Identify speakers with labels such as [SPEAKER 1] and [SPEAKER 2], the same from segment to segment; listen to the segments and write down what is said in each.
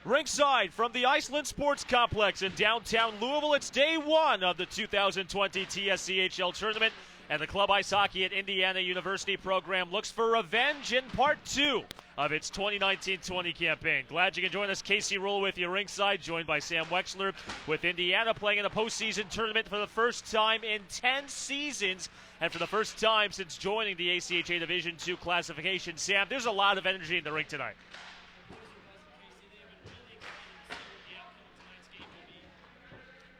[SPEAKER 1] Ringside from the Iceland Sports Complex in downtown Louisville, it's day one of the 2020 TSCHL tournament, and the club ice hockey at Indiana University program looks for revenge in part two of its 2019-20 campaign. Glad you can join us. Casey Roehl with you ringside, joined by Sam Wexler, with Indiana playing in a postseason tournament for the first time in 10 seasons, and for the first time since joining the ACHA Division II classification. Sam, there's a lot of energy in the rink tonight.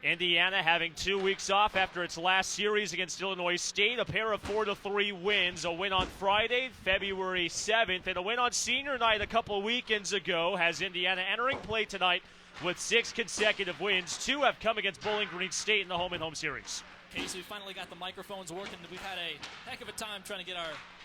[SPEAKER 1] Indiana having 2 weeks off after its last series against Illinois State, a pair of 4-3 wins, a win on Friday, February 7th, and a win on senior night a couple weekends ago has Indiana entering play tonight with 6 consecutive wins. 2 have come against Bowling Green State in the home-and-home series.
[SPEAKER 2] Casey, we finally got the microphones working. We've had a heck of a time trying to get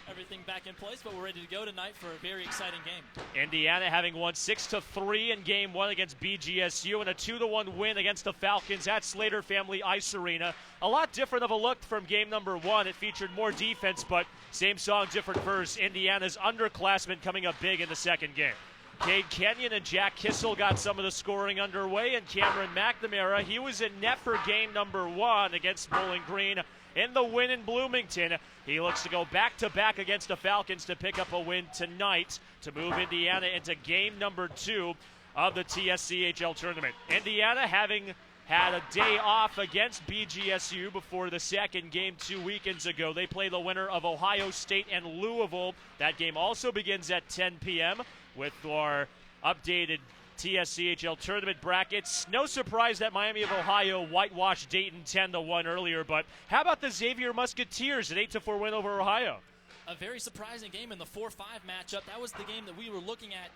[SPEAKER 2] everything back in place, but we're ready to go tonight for a very exciting game.
[SPEAKER 1] Indiana having won 6-3 in game 1 against BGSU and a 2-1 win against the Falcons at Slater Family Ice Arena. A lot different of a look from game number 1. It featured more defense, but same song, different verse. Indiana's underclassmen coming up big in the second game. Cade Kenyon and Jack Kissel got some of the scoring underway, and Cameron McNamara, he was in net for game number 1 against Bowling Green in the win in Bloomington. He looks to go back-to-back against the Falcons to pick up a win tonight to move Indiana into game number 2 of the TSCHL tournament. Indiana having had a day off against BGSU before the second game 2 weekends ago. They play the winner of Ohio State and Louisville. That game also begins at 10 p.m. with our updated TSCHL tournament brackets. No surprise that Miami of Ohio whitewashed Dayton 10-1 earlier, but how about the Xavier Musketeers, an 8-4 win over Ohio?
[SPEAKER 2] A very surprising game in the 4-5 matchup. That was the game that we were looking at,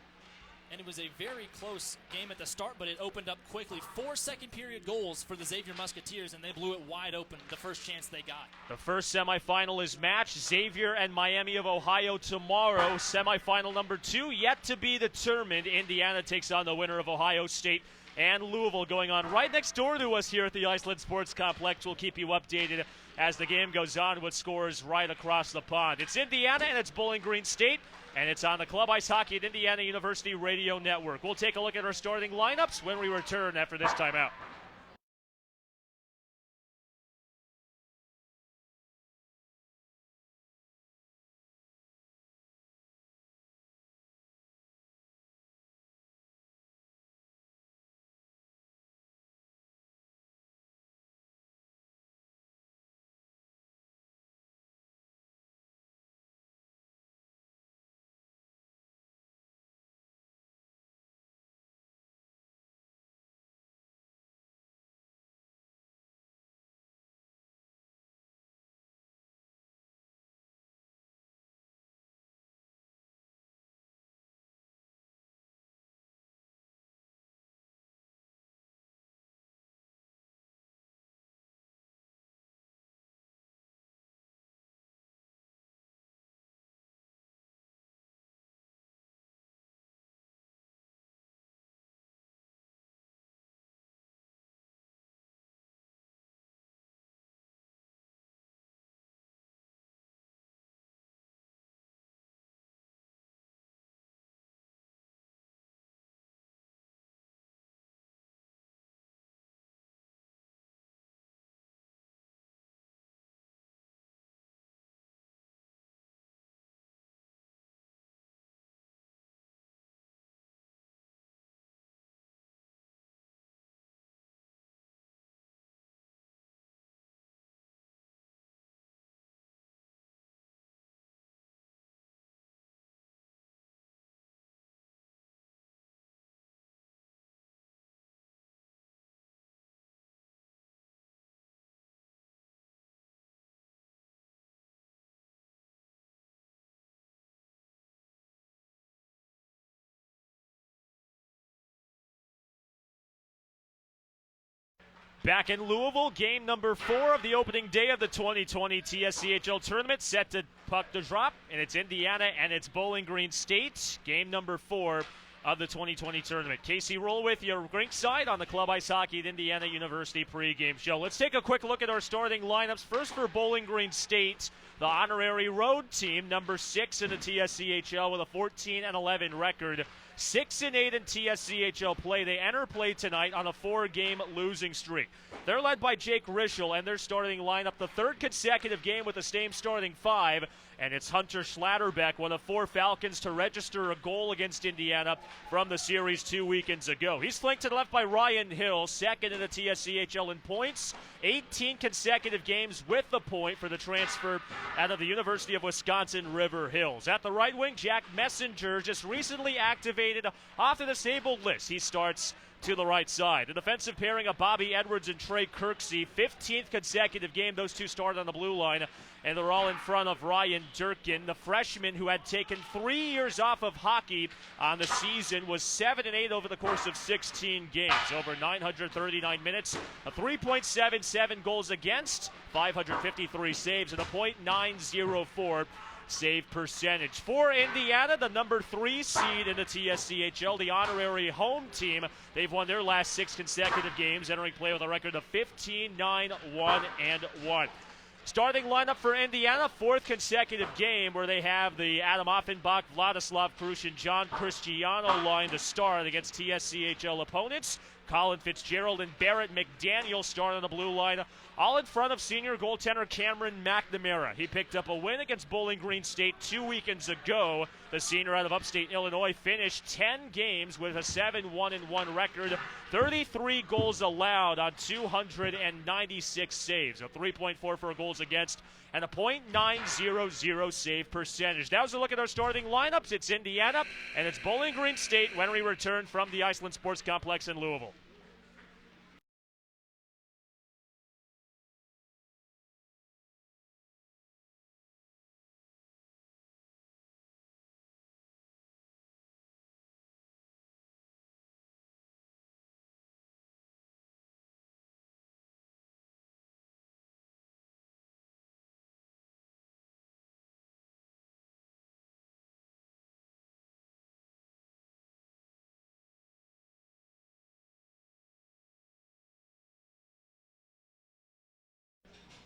[SPEAKER 2] and it was a very close game at the start, but it opened up quickly. 4 second-period goals for the Xavier Musketeers, and they blew it wide open the first chance they got.
[SPEAKER 1] The first semifinal is matched. Xavier and Miami of Ohio tomorrow. Semifinal number 2 yet to be determined. Indiana takes on the winner of Ohio State and Louisville, going on right next door to us here at the Iceland Sports Complex. We'll keep you updated as the game goes on with scores right across the pond. It's Indiana and it's Bowling Green State, and it's on the Club Ice Hockey at Indiana University Radio Network. We'll take a look at our starting lineups when we return after this timeout. Back in Louisville, game number 4 of the opening day of the 2020 TSCHL tournament, set to puck to drop, and it's Indiana and it's Bowling Green State, game number 4 of the 2020 tournament. Casey Roehl with you ringside on the Club Ice Hockey at Indiana University pregame show. Let's take a quick look at our starting lineups. First for Bowling Green State, the honorary road team, number 6 in the TSCHL with a 14-11 record. 6-8 in TSCHL play. They enter play tonight on a 4-game losing streak. They're led by Jake Roehl and their starting lineup, the third consecutive game with the same starting 5. And it's Hunter Schlatterbeck, one of 4 Falcons to register a goal against Indiana from the series 2 weekends ago. He's flanked to the left by Ryan Hill, second in the TSCHL in points. 18 consecutive games with the point for the transfer out of the University of Wisconsin River Hills. At the right wing, Jack Messenger, just recently activated off the disabled list. He starts to the right side. The defensive pairing of Bobby Edwards and Trey Kirksey, 15th consecutive game those two started on the blue line, and they're all in front of Ryan Durkin, the freshman who had taken 3 years off of hockey on the season, was 7-8 over the course of 16 games, over 939 minutes, a 3.77 goals against, 553 saves, and a .904 save percentage. For Indiana, the number 3 seed in the TSCHL, the honorary home team, they've won their last 6 consecutive games, entering play with a record of 15-9-1-1. Starting lineup for Indiana, 4th consecutive game where they have the Adam Offenbach, Vladislav Krush, and John Cristiano line to start against TSCHL opponents. Colin Fitzgerald and Barrett McDaniel start on the blue line, all in front of senior goaltender Cameron McNamara. He picked up a win against Bowling Green State 2 weekends ago. The senior out of upstate Illinois finished 10 games with a 7-1-1 record, 33 goals allowed on 296 saves, a 3.44 for goals against, and a .900 save percentage. That was a look at our starting lineups. It's Indiana, and it's Bowling Green State when we return from the Iceland Sports Complex in Louisville.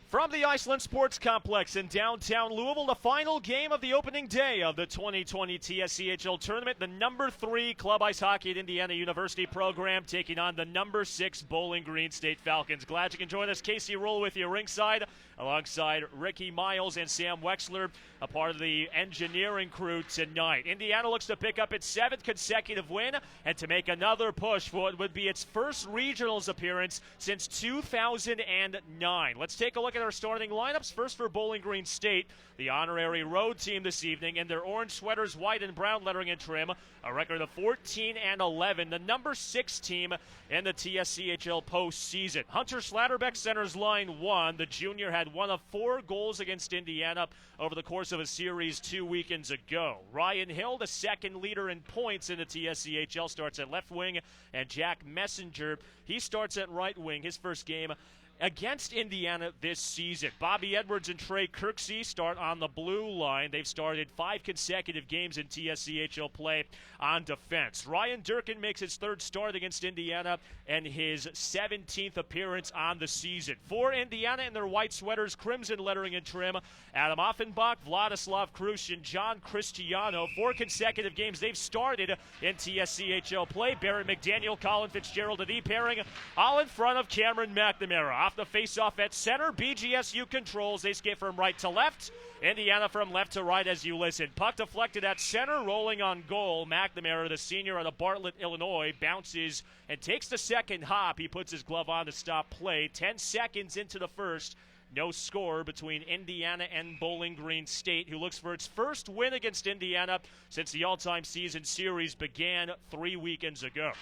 [SPEAKER 1] From the Iceland Sports Complex in downtown Louisville, the final game of the opening day of the 2020 TSCHL tournament, the number 3 club ice hockey at Indiana University program taking on the number 6 Bowling Green State Falcons. Glad you can join us. Casey Roehl with you ringside, alongside Ricky Miles and Sam Wexler, a part of the engineering crew tonight. Indiana looks to pick up its 7th consecutive win and to make another push for what would be its first regionals appearance since 2009. Let's take a look at our starting lineups. First for Bowling Green State, the honorary road team this evening in their orange sweaters, white and brown lettering and trim, a record of 14-11, the number 6 team in the TSCHL postseason. Hunter Schlatterbeck centers line 1. The junior had 1 of 4 goals against Indiana over the course of a series 2 weekends ago. Ryan Hill, the second leader in points in the TSCHL, starts at left wing, and Jack Messenger, he starts at right wing, his first game against Indiana this season. Bobby Edwards and Trey Kirksey start on the blue line. They've started 5 consecutive games in TSCHL play on defense. Ryan Durkin makes his 3rd start against Indiana and his 17th appearance on the season. For Indiana in their white sweaters, crimson lettering and trim, Adam Offenbach, Vladislav Krush, and John Cristiano. 4 consecutive games they've started in TSCHL play. Barrett McDaniel, Colin Fitzgerald, and pairing, all in front of Cameron McNamara. Off the face-off at center, BGSU controls. They skate from right to left. Indiana from left to right as you listen. Puck deflected at center, rolling on goal. McNamara, the senior out of Bartlett, Illinois, bounces and takes the second hop. He puts his glove on to stop play. 10 seconds into the first. No score between Indiana and Bowling Green State, who looks for its first win against Indiana since the all-time season series began 3 weekends ago.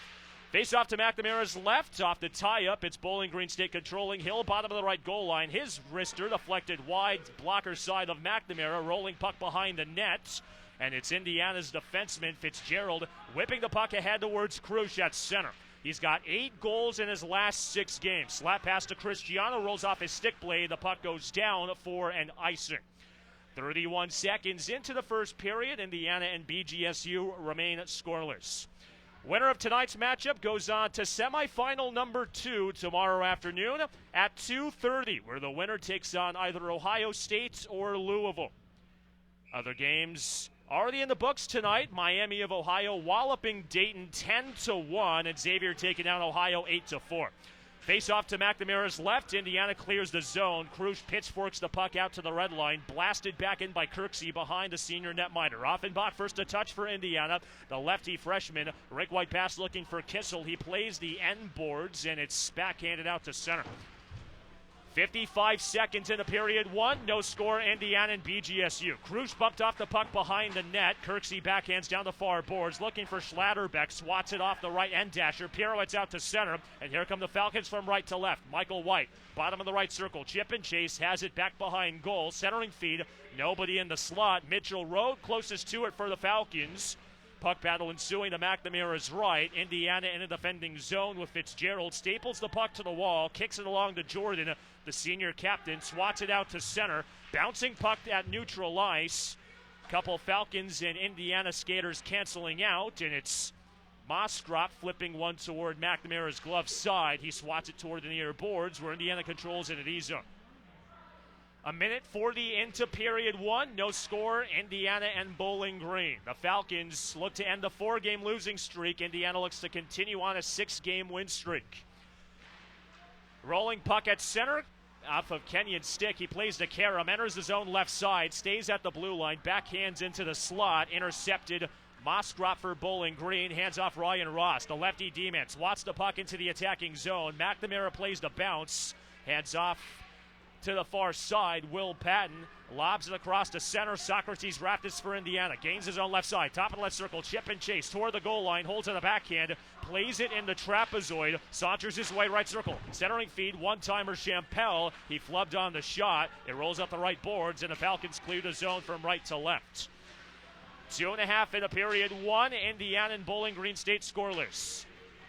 [SPEAKER 1] Face off to McNamara's left, off the tie-up. It's Bowling Green State controlling Hill, bottom of the right goal line. His wrister deflected wide, blocker side of McNamara, rolling puck behind the net. And it's Indiana's defenseman, Fitzgerald, whipping the puck ahead towards Krush at center. He's got 8 goals in his last 6 games. Slap pass to Cristiano, rolls off his stick blade. The puck goes down for an icing. 31 seconds into the first period, Indiana and BGSU remain scoreless. Winner of tonight's matchup goes on to semifinal number 2 tomorrow afternoon at 2:30, where the winner takes on either Ohio State or Louisville. Other games Already in the books tonight, Miami of Ohio walloping Dayton 10-1, and Xavier taking down Ohio 8-4. Face off to McNamara's left. Indiana clears the zone. Krusch pitchforks the puck out to the red line. Blasted back in by Kirksey behind the senior netminder. Offenbach first to touch for Indiana. The lefty freshman. Rick White pass looking for Kissel. He plays the end boards, and it's backhanded out to center. 55 seconds into period one. No score, Indiana and BGSU. Krusch bumped off the puck behind the net. Kirksey backhands down the far boards, looking for Schlatterbeck. Swats it off the right end dasher. Pirouettes out to center. And here come the Falcons from right to left. Michael White, bottom of the right circle. Chip and chase, has it back behind goal. Centering feed, nobody in the slot. Mitchell Roehl closest to it for the Falcons. Puck battle ensuing to McNamara's right. Indiana in a defending zone with Fitzgerald. Staples the puck to the wall. Kicks it along to Jordan, the senior captain. Swats it out to center. Bouncing puck at neutral ice. Couple Falcons and Indiana skaters canceling out. And it's Moskrop flipping one toward McNamara's glove side. He swats it toward the near boards where Indiana controls it at E-zone. A minute 40 into period one. No score, Indiana and Bowling Green. The Falcons look to end the 4-game losing streak. Indiana looks to continue on a 6-game win streak. Rolling puck at center. Off of Kenyon's stick, he plays to Karam. Enters his own left side. Stays at the blue line. Backhands into the slot. Intercepted. Moskrop for Bowling Green. Hands off Ryan Ross. The lefty D-man swats the puck into the attacking zone. McNamara plays the bounce. Hands off to the far side. Will Patton lobs it across to center. Socrates Raptis for Indiana. Gains his own left side. Top of the left circle. Chip and chase toward the goal line. Holds it a backhand. Plays it in the trapezoid. Saunters his way right circle. Centering feed. One-timer Champel. He flubbed on the shot. It rolls up the right boards, and the Falcons clear the zone from right to left. 2.5 into period one. Indiana and Bowling Green State scoreless.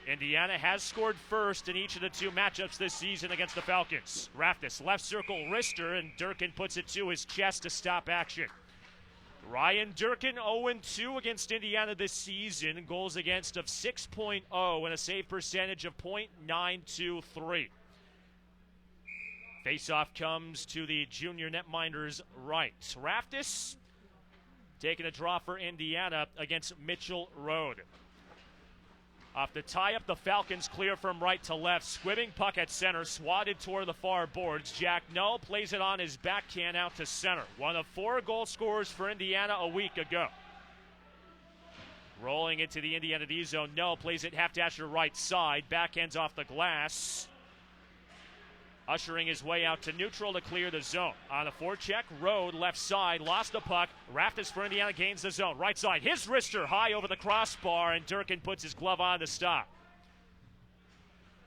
[SPEAKER 1] Indiana has scored first in each of the two matchups this season against the Falcons. Raptis, left circle, wrister, and Durkin puts it to his chest to stop action. Ryan Durkin 0-2 against Indiana this season. Goals against of 6.0 and a save percentage of .923. Faceoff comes to the junior netminder's right. Raptis taking a draw for Indiana against Mitchell Road. Off the tie-up, the Falcons clear from right to left. Squibbing puck at center, swatted toward the far boards. Jack Null plays it on his backhand out to center. One of 4 goal scorers for Indiana a week ago. Rolling into the Indiana D-zone. Null plays it half-dasher right side. Backhands off the glass. Ushering his way out to neutral to clear the zone. On the forecheck, Road left side, lost the puck. Raptis for Indiana gains the zone. Right side, his wrister high over the crossbar, and Durkin puts his glove on to stop.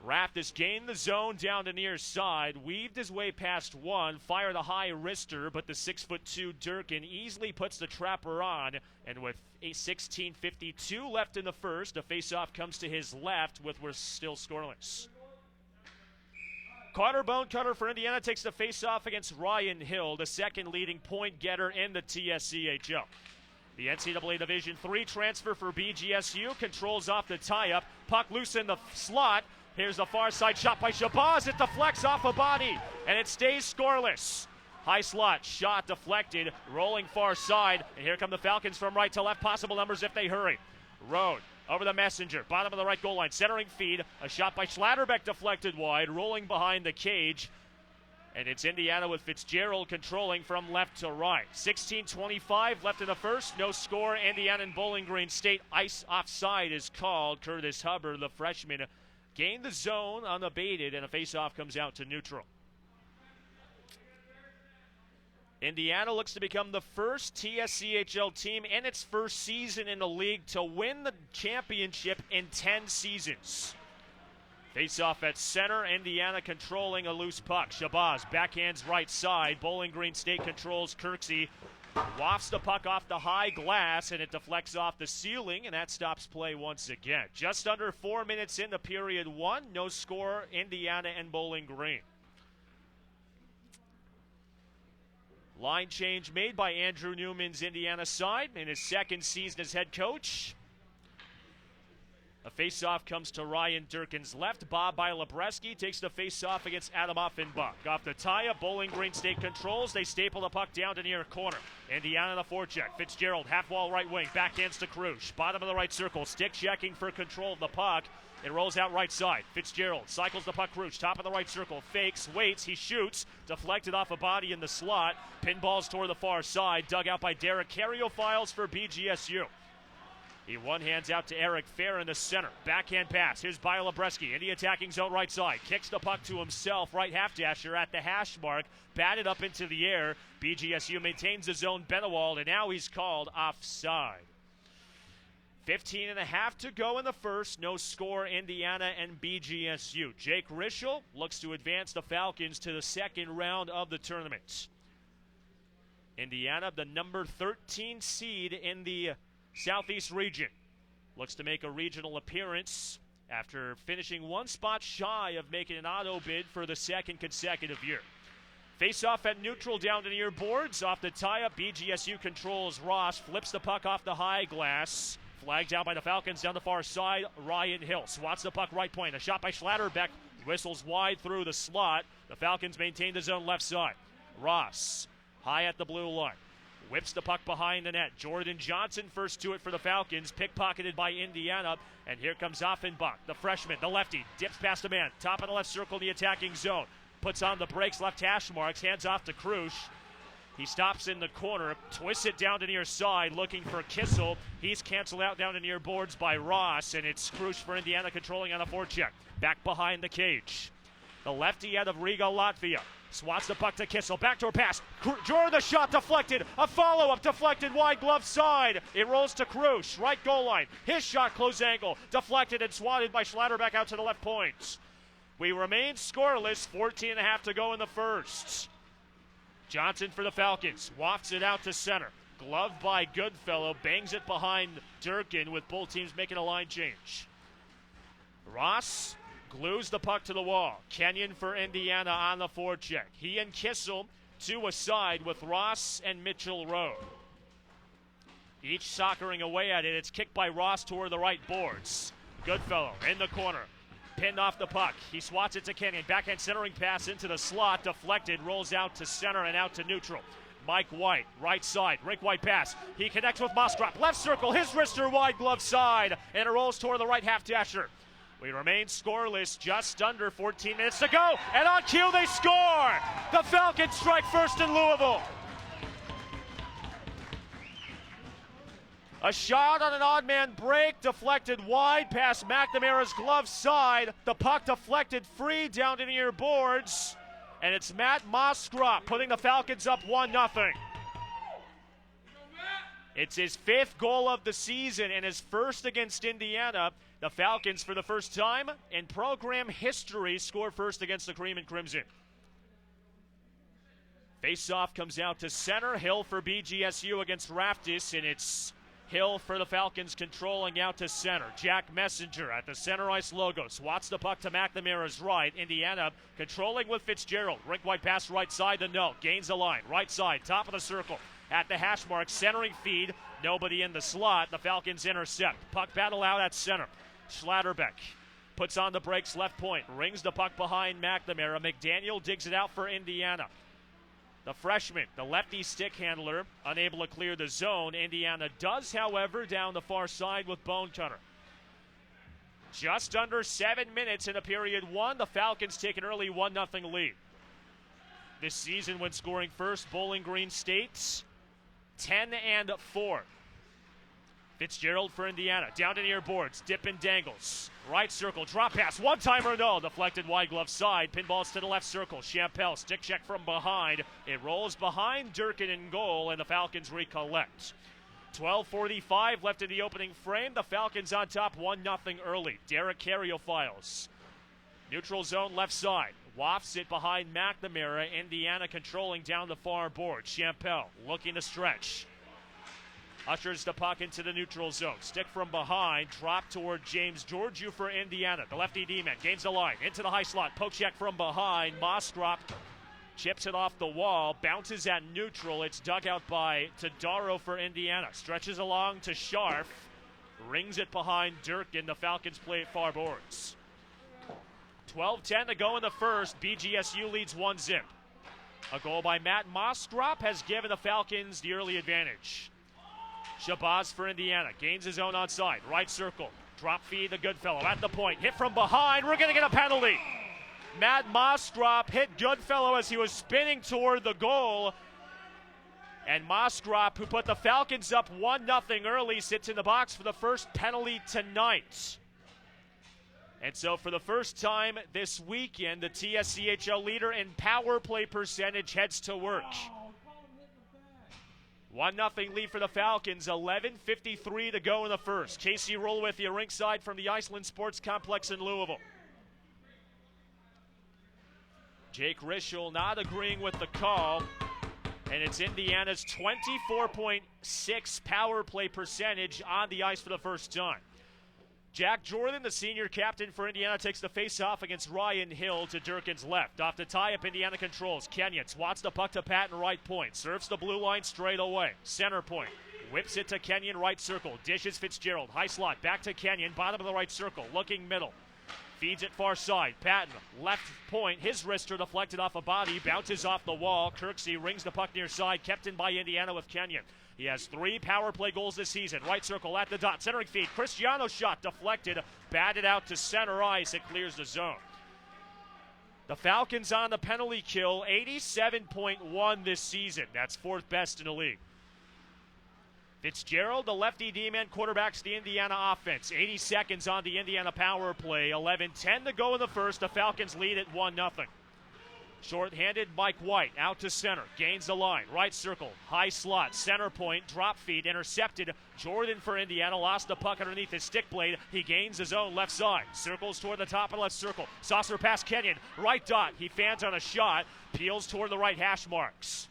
[SPEAKER 1] Raptis gained the zone down to near side, weaved his way past one, fired a high wrister, but the 6'2" Durkin easily puts the trapper on, and with a 16:52 left in the first, a faceoff comes to his left with we're still scoreless. Carter Bonecutter for Indiana takes the face-off against Ryan Hill, the second leading point getter in the TSCHL. The NCAA Division III transfer for BGSU controls off the tie-up. Puck loose in the slot. Here's the far side shot by Shabazz. It deflects off a body, and it stays scoreless. High slot, shot deflected, rolling far side. And here come the Falcons from right to left. Possible numbers if they hurry. Road over the messenger, bottom of the right goal line, centering feed, a shot by Schlatterbeck deflected wide, rolling behind the cage, and it's Indiana with Fitzgerald controlling from left to right. 16:25 left in the first, no score. Indiana and Bowling Green State. Ice offside is called. Curtis Hubbard, the freshman, gained the zone unabated, and a faceoff comes out to neutral. Indiana looks to become the first TSCHL team in its first season in the league to win the championship in 10 seasons. Face-off at center, Indiana controlling a loose puck. Shabazz backhands right side. Bowling Green State controls Kirksey. Wafts the puck off the high glass, and it deflects off the ceiling, and that stops play once again. Just under 4 minutes into period one. No score, Indiana and Bowling Green. Line change made by Andrew Newman's Indiana side in his second season as head coach. A face-off comes to Ryan Durkin's left. Bob by Lebreski takes the face-off against Adam Offenbach. Off the tie-up, Bowling Green State controls. They staple the puck down to near corner. Indiana the forecheck. Fitzgerald, half-wall right wing, backhands to Cruz. Bottom of the right circle, stick checking for control of the puck. It rolls out right side. Fitzgerald cycles the puck. Cruz, top of the right circle, fakes, waits, he shoots. Deflected off a body in the slot. Pinballs toward the far side. Dug out by Derek Carriophiles for BGSU. He one-hands out to Eric Fair in the center. Backhand pass. Here's by Lebreski in the attacking zone right side. Kicks the puck to himself. Right half-dasher at the hash mark. Batted up into the air. BGSU maintains the zone. Benewald, and now he's called offside. 15 and a half to go in the first. No score, Indiana and BGSU. Jake Rischel looks to advance the Falcons to the second round of the tournament. Indiana, the number 13 seed in the Southeast region, looks to make a regional appearance after finishing one spot shy of making an auto bid for the second consecutive year. Face-off at neutral down to near boards. Off the tie-up, BGSU controls Ross. Flips the puck off the high glass. Flagged out by the Falcons down the far side. Ryan Hill swats the puck right point. A shot by Schlatterbeck. Whistles wide through the slot. The Falcons maintain the zone left side. Ross high at the blue line. Whips the puck behind the net. Jordan Johnson first to it for the Falcons. Pickpocketed by Indiana. And here comes Offenbach, the freshman, the lefty. Dips past the man. Top of the left circle in the attacking zone. Puts on the brakes, left hash marks. Hands off to Cruz. He stops in the corner. Twists it down to near side. Looking for Kissel. He's canceled out down to near boards by Ross. And it's Cruz for Indiana controlling on a forecheck. Back behind the cage. The lefty out of Riga, Latvia. Swats the puck to Kissel. Backdoor pass. Jordan the shot deflected. A follow-up deflected wide glove side. It rolls to Cruz. Right goal line. His shot close angle. Deflected and swatted by Schlatterbeck out to the left point. We remain scoreless. 14 and a half to go in the first. Johnson for the Falcons. Wafts it out to center. Gloved by Goodfellow. Bangs it behind Durkin with both teams making a line change. Ross glues the puck to the wall. Kenyon for Indiana on the forecheck. He and Kissel two aside with Ross and Mitchell Rowe. Each soccering away at it. It's kicked by Ross toward the right boards. Goodfellow in the corner. Pinned off the puck. He swats it to Kenyon. Backhand centering pass into the slot. Deflected. Rolls out to center and out to neutral. Mike White, right side. Rink White pass. He connects with Mostrop. Left circle. His wrister wide glove side. And it rolls toward the right half dasher. We remain scoreless, just under 14 minutes to go, and on cue they score! The Falcons strike first in Louisville. A shot on an odd man break, deflected wide past McNamara's glove side. The puck deflected free down to near boards, and it's Matt Mostrop putting the Falcons up 1-0. It's his fifth goal of the season and his first against Indiana. The Falcons, for the first time in program history, score first against the Cream and Crimson. Face-off comes out to center. Hill for BGSU against Raftis, and it's Hill for the Falcons controlling out to center. Jack Messenger at the center ice logo. Swats the puck to McNamara's right. Indiana controlling with Fitzgerald. Rink White pass right side to no. Gains the line. Right side, top of the circle. At the hash mark, centering feed. Nobody in the slot. The Falcons intercept. Puck battle out at center. Schlatterbeck puts on the brakes left point. Rings the puck behind McNamara. McDaniel digs it out for Indiana. The freshman, the lefty stick handler, unable to clear the zone. Indiana does, however, down the far side with Bone Cutter. Just under 7 minutes in a period one. The Falcons take an early 1-0 lead. This season when scoring first, Bowling Green State 10-4. Fitzgerald for Indiana. Down to near boards. Dip and dangles. Right circle. Drop pass. One-timer, no. Deflected wide glove side. Pinballs to the left circle. Chappelle. Stick check from behind. It rolls behind Durkin in goal, and the Falcons recollect. 12:45 left in the opening frame. The Falcons on top 1-0 early. Derek Carriophiles. Neutral zone left side. Wafts it behind McNamara. Indiana controlling down the far board. Chappelle looking to stretch. Ushers the puck into the neutral zone. Stick from behind. Drop toward James Georgiou for Indiana. The lefty D-man gains the line. Into the high slot. Poke check from behind. Mostrop chips it off the wall. Bounces at neutral. It's dug out by Todaro for Indiana. Stretches along to Scharf. Rings it behind Durkin. The Falcons play it far boards. 12-10 to go in the first. BGSU leads 1-0. A goal by Matt Mostrop has given the Falcons the early advantage. Shabazz for Indiana. Gains his own onside. Right circle. Drop feed to Goodfellow at the point. Hit from behind. We're going to get a penalty. Matt Mostrop hit Goodfellow as he was spinning toward the goal. And Mostrop, who put the Falcons up 1-0 early, sits in the box for the first penalty tonight. And so for the first time this weekend, the TSCHL leader in power play percentage heads to work. 1-0 lead for the Falcons, 11:53 to go in the first. Casey Roehl with you ringside from the Iceland Sports Complex in Louisville. Jake Rischel not agreeing with the call, and it's Indiana's 24.6 power play percentage on the ice for the first time. Jack Jordan, the senior captain for Indiana, takes the face-off against Ryan Hill to Durkin's left. Off the tie-up, Indiana controls. Kenyon swats the puck to Patton, right point. Serves the blue line straight away. Center point. Whips it to Kenyon, right circle. Dishes Fitzgerald. High slot. Back to Kenyon. Bottom of the right circle. Looking middle. Feeds it far side. Patton, left point. His wrister deflected off a body. Bounces off the wall. Kirksey rings the puck near side. Kept in by Indiana with Kenyon. He has 3 power play goals this season. Right circle at the dot. Centering feed. Cristiano shot deflected. Batted out to center ice. It clears the zone. The Falcons on the penalty kill. 87.1 this season. That's 4th best in the league. Fitzgerald, the lefty D-man, quarterbacks the Indiana offense. 80 seconds on the Indiana power play. 11-10 to go in the first. The Falcons lead at 1-0. Short-handed Mike White out to center. Gains the line. Right circle. High slot. Center point. Drop feed. Intercepted. Jordan for Indiana. Lost the puck underneath his stick blade. He gains his own left side. Circles toward the top of the left circle. Saucer past Kenyon. Right dot. He fans on a shot. Peels toward the right hash marks.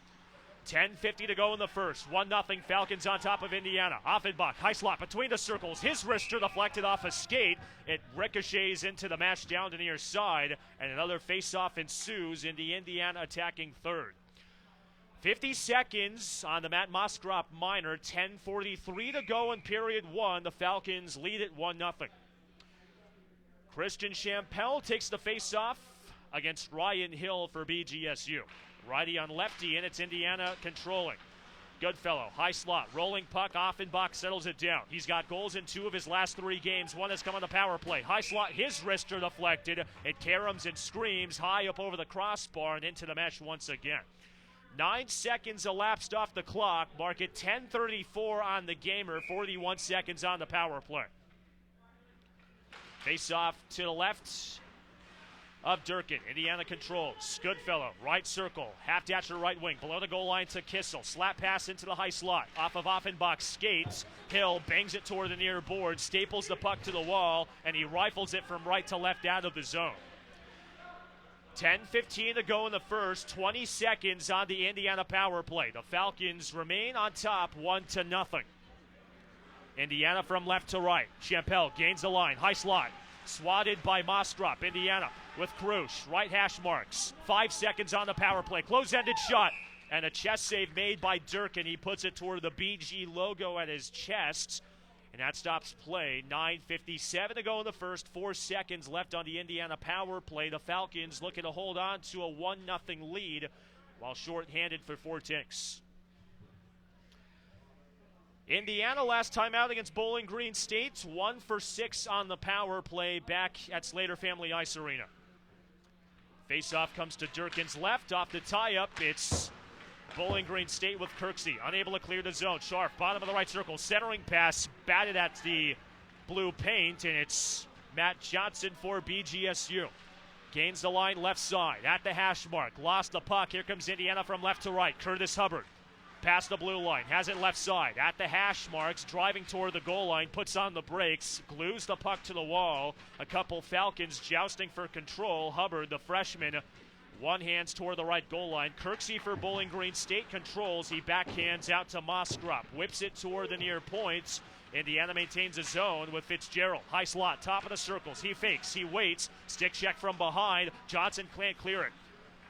[SPEAKER 1] 10:50 to go in the first. 1-0 Falcons on top of Indiana. Offenbach, high slot between the circles. His wrister deflected off a skate. It ricochets into the match down to near side, and another face-off ensues in the Indiana attacking third. 50 seconds on the Matt Mostrop minor. 10:43 to go in period 1. The Falcons lead at 1-0. Christian Champel takes the face-off against Ryan Hill for BGSU. Righty on lefty, and it's Indiana controlling. Goodfellow, high slot, rolling puck. Offenbach settles it down. He's got goals in 2 of his last 3 games. One has come on the power play. High slot, his wrister deflected. It caroms and screams high up over the crossbar and into the mesh once again. 9 seconds elapsed off the clock. Mark it 10:34 on the gamer. 41 seconds on the power play. Face off to the left of Durkin. Indiana controls. Goodfellow, right circle. Half-dasher right wing. Below the goal line to Kissel. Slap pass into the high slot. Off of Offenbach's skates. Hill bangs it toward the near board. Staples the puck to the wall. And he rifles it from right to left out of the zone. 10:15 to go in the first. 20 seconds on the Indiana power play. The Falcons remain on top 1-0. Indiana from left to right. Champel gains the line. High slot. Swatted by Mostrop. Indiana with Krush. Right hash marks. 5 seconds on the power play. Close-ended shot. And a chest save made by Durkin. He puts it toward the BG logo at his chest. And that stops play. 9:57 to go in the first. 4 seconds left on the Indiana power play. The Falcons looking to hold on to a 1-0 lead while short-handed for 4 ticks. Indiana last time out against Bowling Green State, 1 for 6 on the power play back at Slater Family Ice Arena. Face-off comes to Durkin's left. Off the tie-up, it's Bowling Green State with Kirksey. Unable to clear the zone. Sharp, bottom of the right circle. Centering pass, batted at the blue paint, and it's Matt Johnson for BGSU. Gains the line left side at the hash mark. Lost the puck. Here comes Indiana from left to right. Curtis Hubbard. Past the blue line, has it left side, at the hash marks, driving toward the goal line, puts on the brakes, glues the puck to the wall. A couple Falcons jousting for control. Hubbard, the freshman, one hands toward the right goal line. Kirksey for Bowling Green State controls. He backhands out to Mostrop, whips it toward the near points. Indiana maintains a zone with Fitzgerald. High slot, top of the circles. He fakes, he waits, stick check from behind. Johnson can't clear it.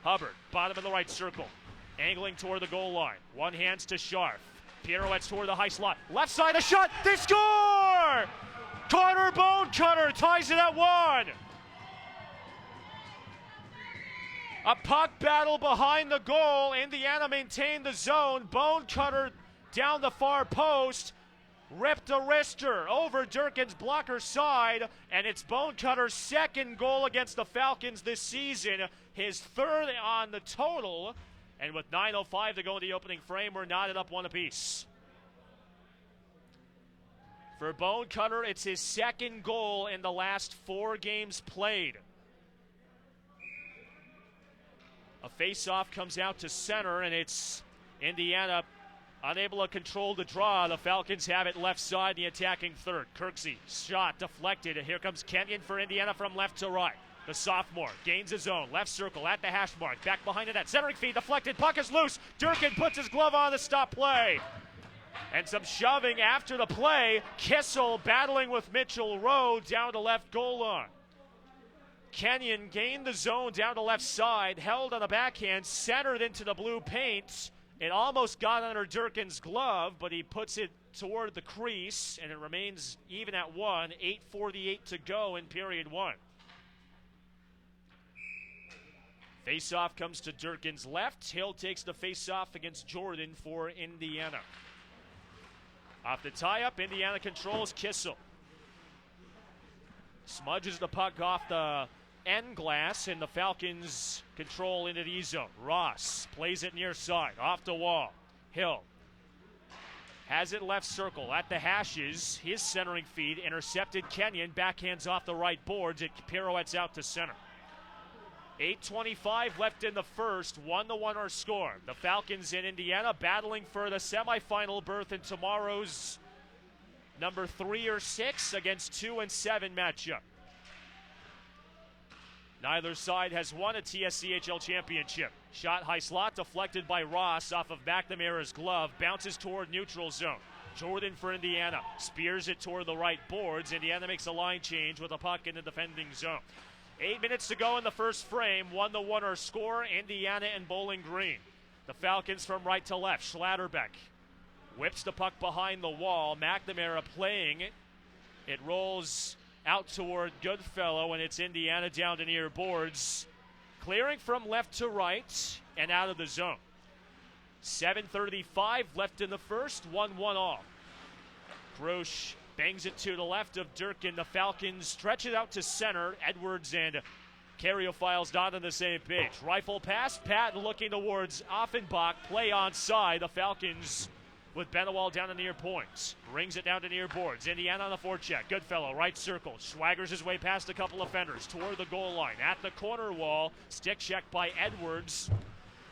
[SPEAKER 1] Hubbard, bottom of the right circle. Angling toward the goal line. One hands to Scharf. Pirouettes toward the high slot. Left side, a shot. They score! score. Carter Bonecutter ties it at 1. A puck battle behind the goal. Indiana maintained the zone. Bonecutter down the far post. Ripped a wrister over Durkin's blocker side, and it's Bonecutter's second goal against the Falcons this season, his third on the total, and with 9:05 to go in the opening frame, we're knotted up 1 apiece. For Bonecutter, it's his second goal in the last 4 games played. A face-off comes out to center, and it's Indiana unable to control the draw. The Falcons have it left side, the attacking third. Kirksey, shot deflected, and here comes Kenyon for Indiana from left to right. The sophomore gains his own, left circle at the hash mark, back behind the net, centering feed deflected, puck is loose. Durkin puts his glove on to stop play. And some shoving after the play. Kissel battling with Mitchell Roehl down to left goal line. Kenyon gained the zone down to left side, held on the backhand, centered into the blue paint. It almost got under Durkin's glove, but he puts it toward the crease, and it remains even at 1. 8:48 to go in period 1. Face-off comes to Durkin's left. Hill takes the face-off against Jordan for Indiana. Off the tie-up, Indiana controls Kissel. Smudges the puck off the end glass, and the Falcons control into the E-zone. Ross plays it near side, off the wall. Hill has it left circle at the hashes. His centering feed intercepted Kenyon. Backhands off the right boards. It pirouettes out to center. 8:25 left in the first. 1-1 our score. The Falcons in Indiana battling for the semifinal berth in tomorrow's number 3 or 6 against 2 and 7 matchup. Neither side has won a TSCHL championship. Shot high slot deflected by Ross off of McNamara's glove. Bounces toward neutral zone. Jordan for Indiana. Spears it toward the right boards. Indiana makes a line change with a puck in the defending zone. 8 minutes to go in the first frame. 1-1 our score. Indiana and Bowling Green. The Falcons from right to left. Schlatterbeck whips the puck behind the wall. McNamara playing it. It rolls out toward Goodfellow, and it's Indiana down to near boards. Clearing from left to right and out of the zone. 7:35 left in the first, 1-1 all. Grosh bangs it to the left of Durkin. The Falcons stretch it out to center. Edwards and Carriophiles not on the same page. Rifle pass, Patton looking towards Offenbach. Play onside. The Falcons with Benewall down to near points. Brings it down to near boards. Indiana on the forecheck. Goodfellow, right circle. Swaggers his way past a couple offenders toward the goal line. At the corner wall, stick check by Edwards.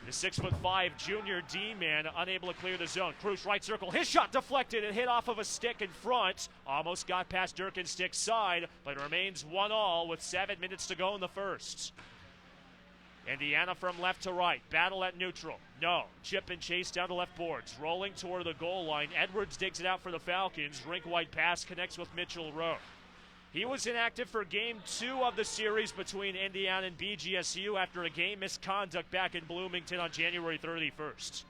[SPEAKER 1] The 6'5" junior D-man unable to clear the zone. Cruz, right circle. His shot deflected and hit off of a stick in front. Almost got past Durkin's stick side, but it remains 1-1 with 7 minutes to go in the first. Indiana from left to right. Battle at neutral. No. Chip and chase down to left boards. Rolling toward the goal line. Edwards digs it out for the Falcons. Rink-wide pass connects with Mitchell Roehl. He was inactive for Game 2 of the series between Indiana and BGSU after a game misconduct back in Bloomington on January 31st.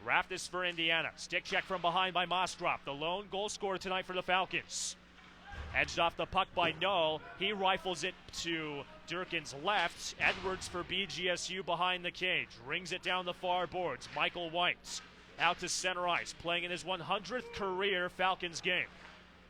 [SPEAKER 1] Raftis for Indiana. Stick check from behind by Mostrop. The lone goal scorer tonight for the Falcons. Edged off the puck by Null. He rifles it to Durkin's left. Edwards for BGSU behind the cage. Rings it down the far boards. Michael White out to center ice. Playing in his 100th career Falcons game.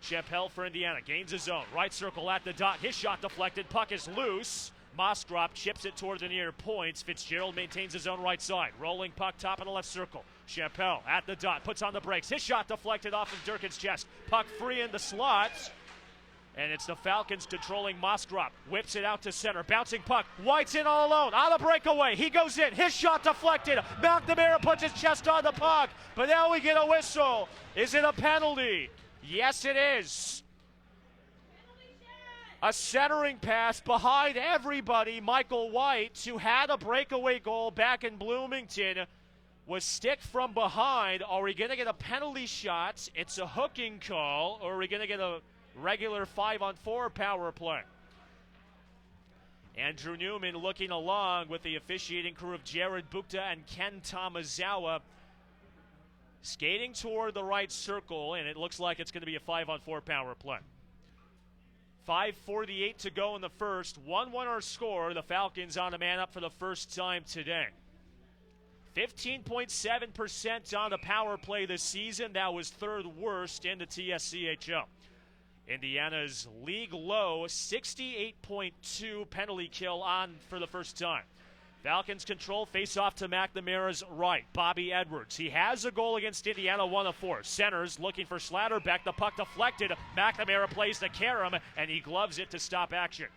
[SPEAKER 1] Chappelle for Indiana. Gains his zone. Right circle at the dot. His shot deflected. Puck is loose. Mostrop chips it toward the near points. Fitzgerald maintains his own right side. Rolling puck top of the left circle. Chappelle at the dot. Puts on the brakes. His shot deflected off of Durkin's chest. Puck free in the slot. And it's the Falcons controlling Mostrop. Whips it out to center. Bouncing puck. White's in all alone. On the breakaway. He goes in. His shot deflected. McNamara puts his chest on the puck. But now we get a whistle. Is it a penalty? Yes, it is. A centering pass behind everybody. Michael White, who had a breakaway goal back in Bloomington, was sticked from behind. Are we going to get a penalty shot? It's a hooking call. Or are we going to get a regular 5-on-4 power play? Andrew Newman looking along with the officiating crew of Jared Bukta and Ken Tamazawa. Skating toward the right circle, and it looks like it's going to be a 5-on-4 power play. 5:48 to go in the first. 1-1 our score. The Falcons on a man up for the first time today. 15.7% on the power play this season. That was third worst in the TSCHL. Indiana's league low, 68.2 penalty kill on for the first time. Falcons control, face off to McNamara's right. Bobby Edwards. He has a goal against Indiana, 1 of 4. Centers looking for Schlatterbeck. The puck deflected. McNamara plays to Karam, and he gloves it to stop action.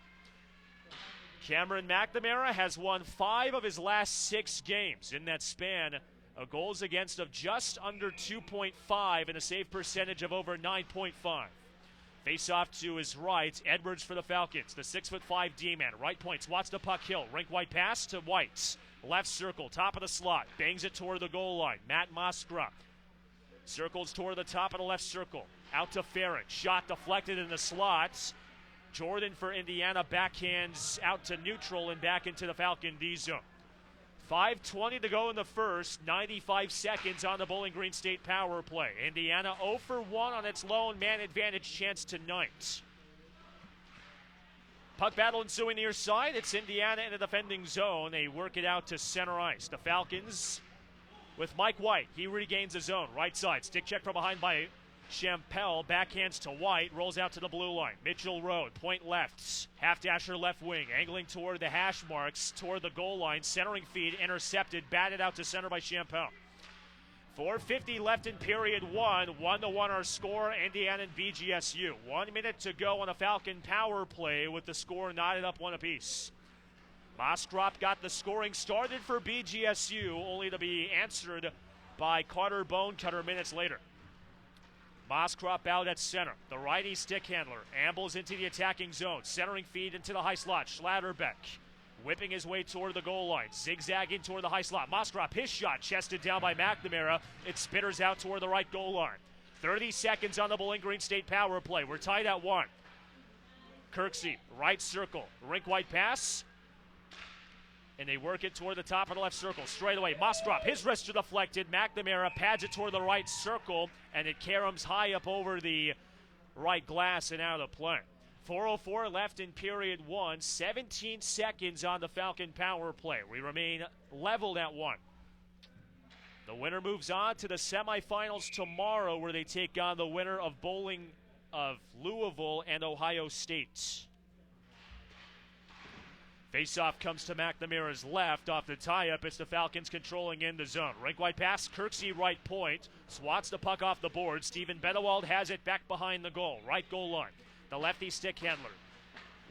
[SPEAKER 1] Cameron McNamara has won 5 of his last 6 games. In that span, a goals against of just under 2.5 and a save percentage of over 9.5. Face off to his right, Edwards for the Falcons, the 6'5" D-man. Right point, swats the puck hill. Rink-wide pass to White. Left circle, top of the slot. Bangs it toward the goal line. Matt Moskra circles toward the top of the left circle. Out to Farron. Shot deflected in the slots. Jordan for Indiana backhands out to neutral and back into the Falcon D zone. 5:20 to go in the first, 95 seconds on the Bowling Green State power play. Indiana 0 for 1 on its lone man advantage chance tonight. Puck battle ensuing near side. It's Indiana in the defending zone. They work it out to center ice. The Falcons with Mike White. He regains the zone. Right side. Stick check from behind by Champel, backhands to White, rolls out to the blue line. Mitchell Road, point left, half-dasher left wing, angling toward the hash marks, toward the goal line, centering feed, intercepted, batted out to center by Champel. 4:50 left in period 1, 1-1 our score, Indiana and BGSU. 1 minute to go on a Falcon power play with the score knotted up 1 apiece. Moskrop got the scoring started for BGSU, only to be answered by Carter Bonecutter minutes later. Moskrop out at center. The righty stick handler ambles into the attacking zone. Centering feed into the high slot. Schlatterbeck whipping his way toward the goal line. Zigzagging toward the high slot. Moskrop, his shot chested down by McNamara. It spitters out toward the right goal line. 30 seconds on the Bowling Green State power play. We're tied at 1. Kirksey, right circle. Rink-wide pass. And they work it toward the top of the left circle. Straight away, Moskrop, his wrist deflected. McNamara pads it toward the right circle, and it caroms high up over the right glass and out of play. 4:04 left in period 1. 17 seconds on the Falcon power play. We remain leveled at 1. The winner moves on to the semifinals tomorrow, where they take on the winner of Louisville and Ohio State. Faceoff comes to McNamara's left off the tie-up. It's the Falcons controlling in the zone. Rink-wide pass, Kirksey right point. Swats the puck off the board. Steven Bedewald has it back behind the goal. Right goal line. The lefty stick handler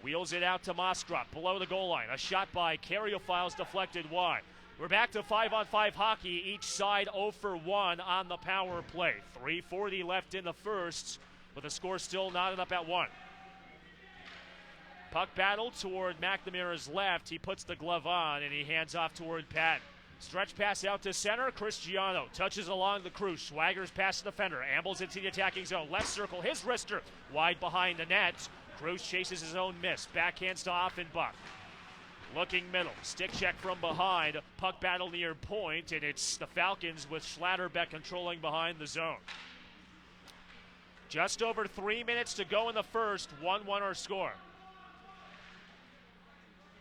[SPEAKER 1] wheels it out to Moskrop below the goal line. A shot by Karyophiles deflected wide. We're back to 5-on-5 hockey. Each side 0 for 1 on the power play. 3:40 left in the first, with the score still knotted up at 1. Puck battle toward McNamara's left. He puts the glove on and he hands off toward Patton. Stretch pass out to center. Cristiano touches along the crew. Swaggers past the defender. Ambles into the attacking zone. Left circle. His wrister wide behind the net. Cruz chases his own miss. Backhands to Offenbach. Looking middle. Stick check from behind. Puck battle near point. And it's the Falcons with Schlatterbeck controlling behind the zone. Just over 3 minutes to go in the first. 1-1 our score.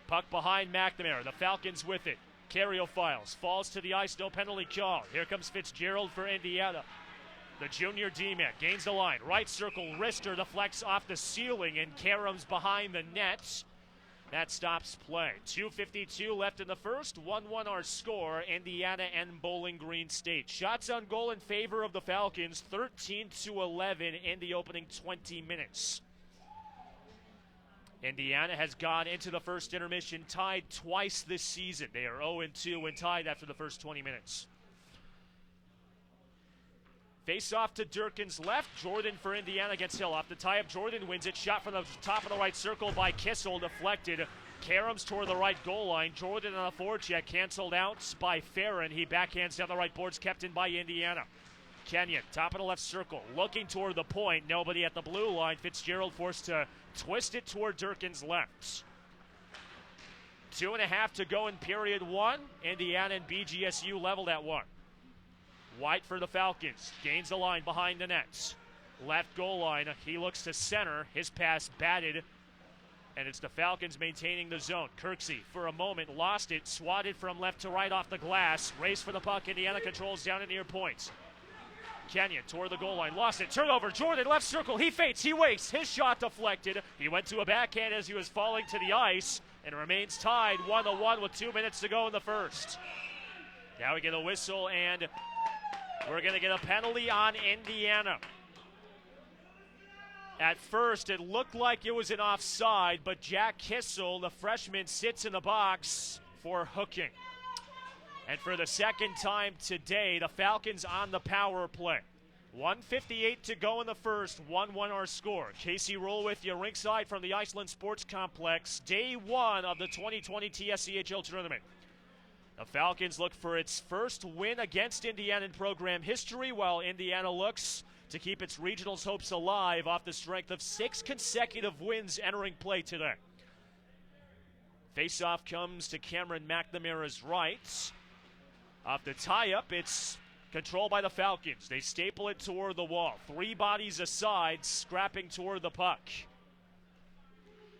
[SPEAKER 1] Puck behind McNamara. The Falcons with it. Karyophiles falls to the ice. No penalty call. Here comes Fitzgerald for Indiana. The junior D-man gains the line. Right circle. Wrister deflects off the ceiling and caroms behind the net. That stops play. 2:52 left in the first. 1-1 our score. Indiana and Bowling Green State. Shots on goal in favor of the Falcons. 13-11 in the opening 20 minutes. Indiana has gone into the first intermission tied twice this season. They are 0-2 and tied after the first 20 minutes. Face off to Durkin's left. Jordan for Indiana against Hill. Off the tie-up, Jordan wins it. Shot from the top of the right circle by Kissel. Deflected. Caroms toward the right goal line. Jordan on a forecheck. Canceled out by Farron. He backhands down the right boards. Kept in by Indiana. Kenyon, top of the left circle. Looking toward the point. Nobody at the blue line. Fitzgerald forced to twist it toward Durkin's left. 2.5 to go in period 1. Indiana and BGSU leveled at 1. White for the Falcons. Gains the line behind the net. Left goal line. He looks to center. His pass batted. And it's the Falcons maintaining the zone. Kirksey, for a moment, lost it. Swatted from left to right off the glass. Race for the puck. Indiana controls down at near point. Kenyon toward the goal line. Lost it. Turnover. Jordan, left circle. He feints. He waits. His shot deflected. He went to a backhand as he was falling to the ice. And remains tied 1-1 with 2 minutes to go in the first. Now we get a whistle, and we're going to get a penalty on Indiana. At first, it looked like it was an offside, but Jack Kissel, the freshman, sits in the box for hooking. And for the second time today, the Falcons on the power play. 1:58 to go in the first, 1-1 our score. Casey Roehl with you ringside from the Iceland Sports Complex. Day one of the 2020 TSCHL tournament. The Falcons look for its first win against Indiana in program history, while Indiana looks to keep its regionals hopes alive off the strength of 6 consecutive wins entering play today. Face-off comes to Cameron McNamara's right. Off the tie-up, it's controlled by the Falcons. They staple it toward the wall. 3 bodies aside, scrapping toward the puck.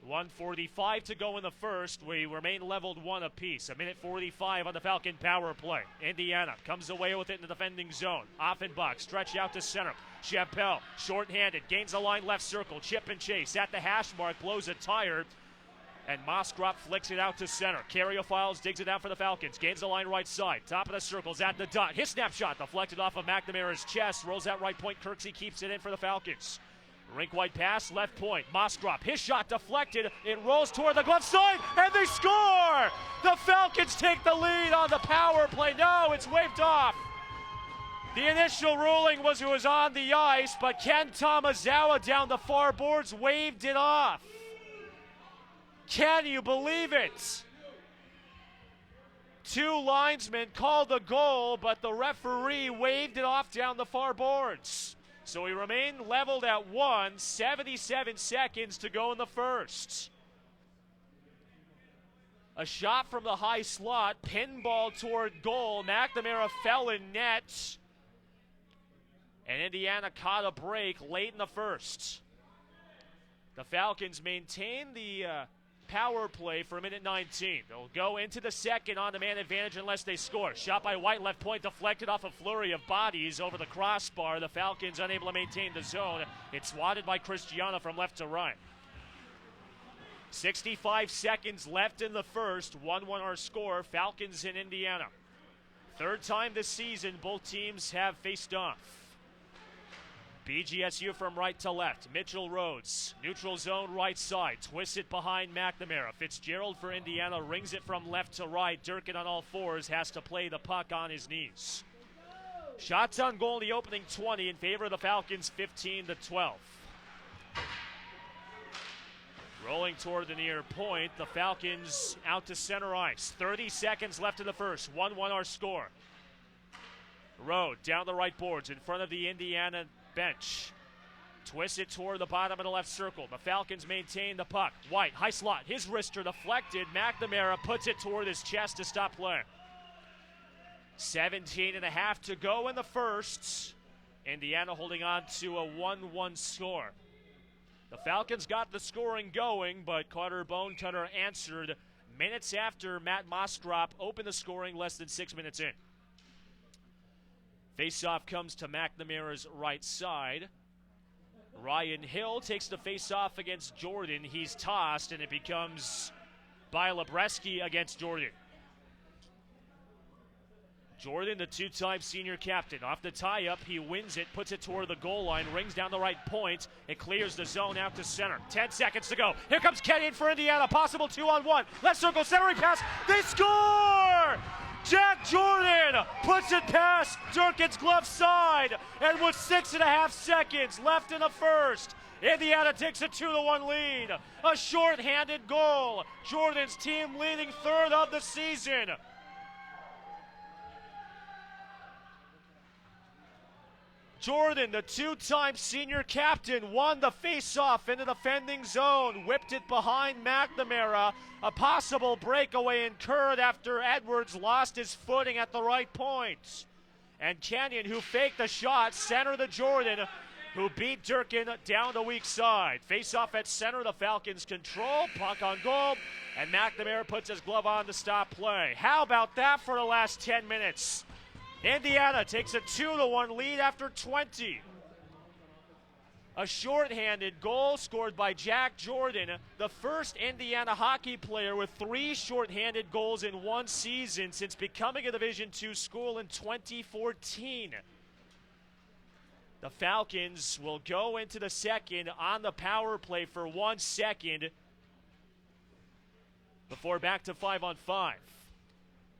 [SPEAKER 1] 1:45 to go in the first. We remain leveled 1 apiece. 1:45 on the Falcon power play. Indiana comes away with it in the defending zone. Offenbach stretched out to center. Chappelle, short-handed, gains the line left circle. Chip and chase at the hash mark, blows a tire. And Moskrop flicks it out to center. Carriophiles digs it out for the Falcons. Gains the line right side. Top of the circles at the dot. His snapshot deflected off of McNamara's chest. Rolls out right point. Kirksey keeps it in for the Falcons. Rink-wide pass, left point. Moskrop, his shot deflected. It rolls toward the glove side, and they score! The Falcons take the lead on the power play. No, it's waved off. The initial ruling was it was on the ice, but Ken Tomazawa down the far boards waved it off. Can you believe it? 2 linesmen called the goal, but the referee waved it off down the far boards. So we remain leveled at 1, 77 seconds to go in the first. A shot from the high slot, pinball toward goal. McNamara fell in net. And Indiana caught a break late in the first. The Falcons maintain the power play for 1:19. They'll go into the second on the man advantage unless they score. Shot by White, left point deflected off a flurry of bodies over the crossbar. The Falcons unable to maintain the zone. It's swatted by Christiana from left to right. 65 seconds left in the first. 1-1 our score. Falcons in Indiana. Third time this season both teams have faced off. BGSU from right to left. Mitchell Rhodes, neutral zone right side. Twists it behind McNamara. Fitzgerald for Indiana rings it from left to right. Durkin on all fours has to play the puck on his knees. Shots on goal in the opening 20 in favor of the Falcons, 15-12. Rolling toward the near point. The Falcons out to center ice. 30 seconds left in the first. 1-1 our score. Rowe down the right boards in front of the Indiana bench. Twists it toward the bottom of the left circle. The Falcons maintain the puck. White, high slot, his wrister deflected. McNamara puts it toward his chest to stop play. 17.5 to go in the first. Indiana holding on to a 1-1 score. The Falcons got the scoring going, but Carter Bonecutter answered minutes after Matt Moskrop opened the scoring less than 6 minutes in. Faceoff comes to McNamara's right side. Ryan Hill takes the faceoff against Jordan. He's tossed, and it becomes Bialabreski against Jordan. Jordan, the 2-time senior captain. Off the tie-up, he wins it, puts it toward the goal line, rings down the right point. It clears the zone out to center. 10 seconds to go. Here comes Kenyon for Indiana. Possible 2-on-1. Left circle, centering pass. They score! Jack Jordan puts it past Durkin's glove side, and with 6.5 seconds left in the first, Indiana takes a 2-1 lead. A short-handed goal. Jordan's team leading third of the season. Jordan, the 2-time senior captain, won the face-off in the defending zone, whipped it behind McNamara. A possible breakaway incurred after Edwards lost his footing at the right point. And Kenyon, who faked the shot, center the Jordan, who beat Durkin down the weak side. Face-off at center, the Falcons control, puck on goal, and McNamara puts his glove on to stop play. How about that for the last 10 minutes? Indiana takes a 2-1 lead after 20. A shorthanded goal scored by Jack Jordan, the first Indiana hockey player with 3 shorthanded goals in one season since becoming a Division II school in 2014. The Falcons will go into the second on the power play for 1 second before back to 5-on-5.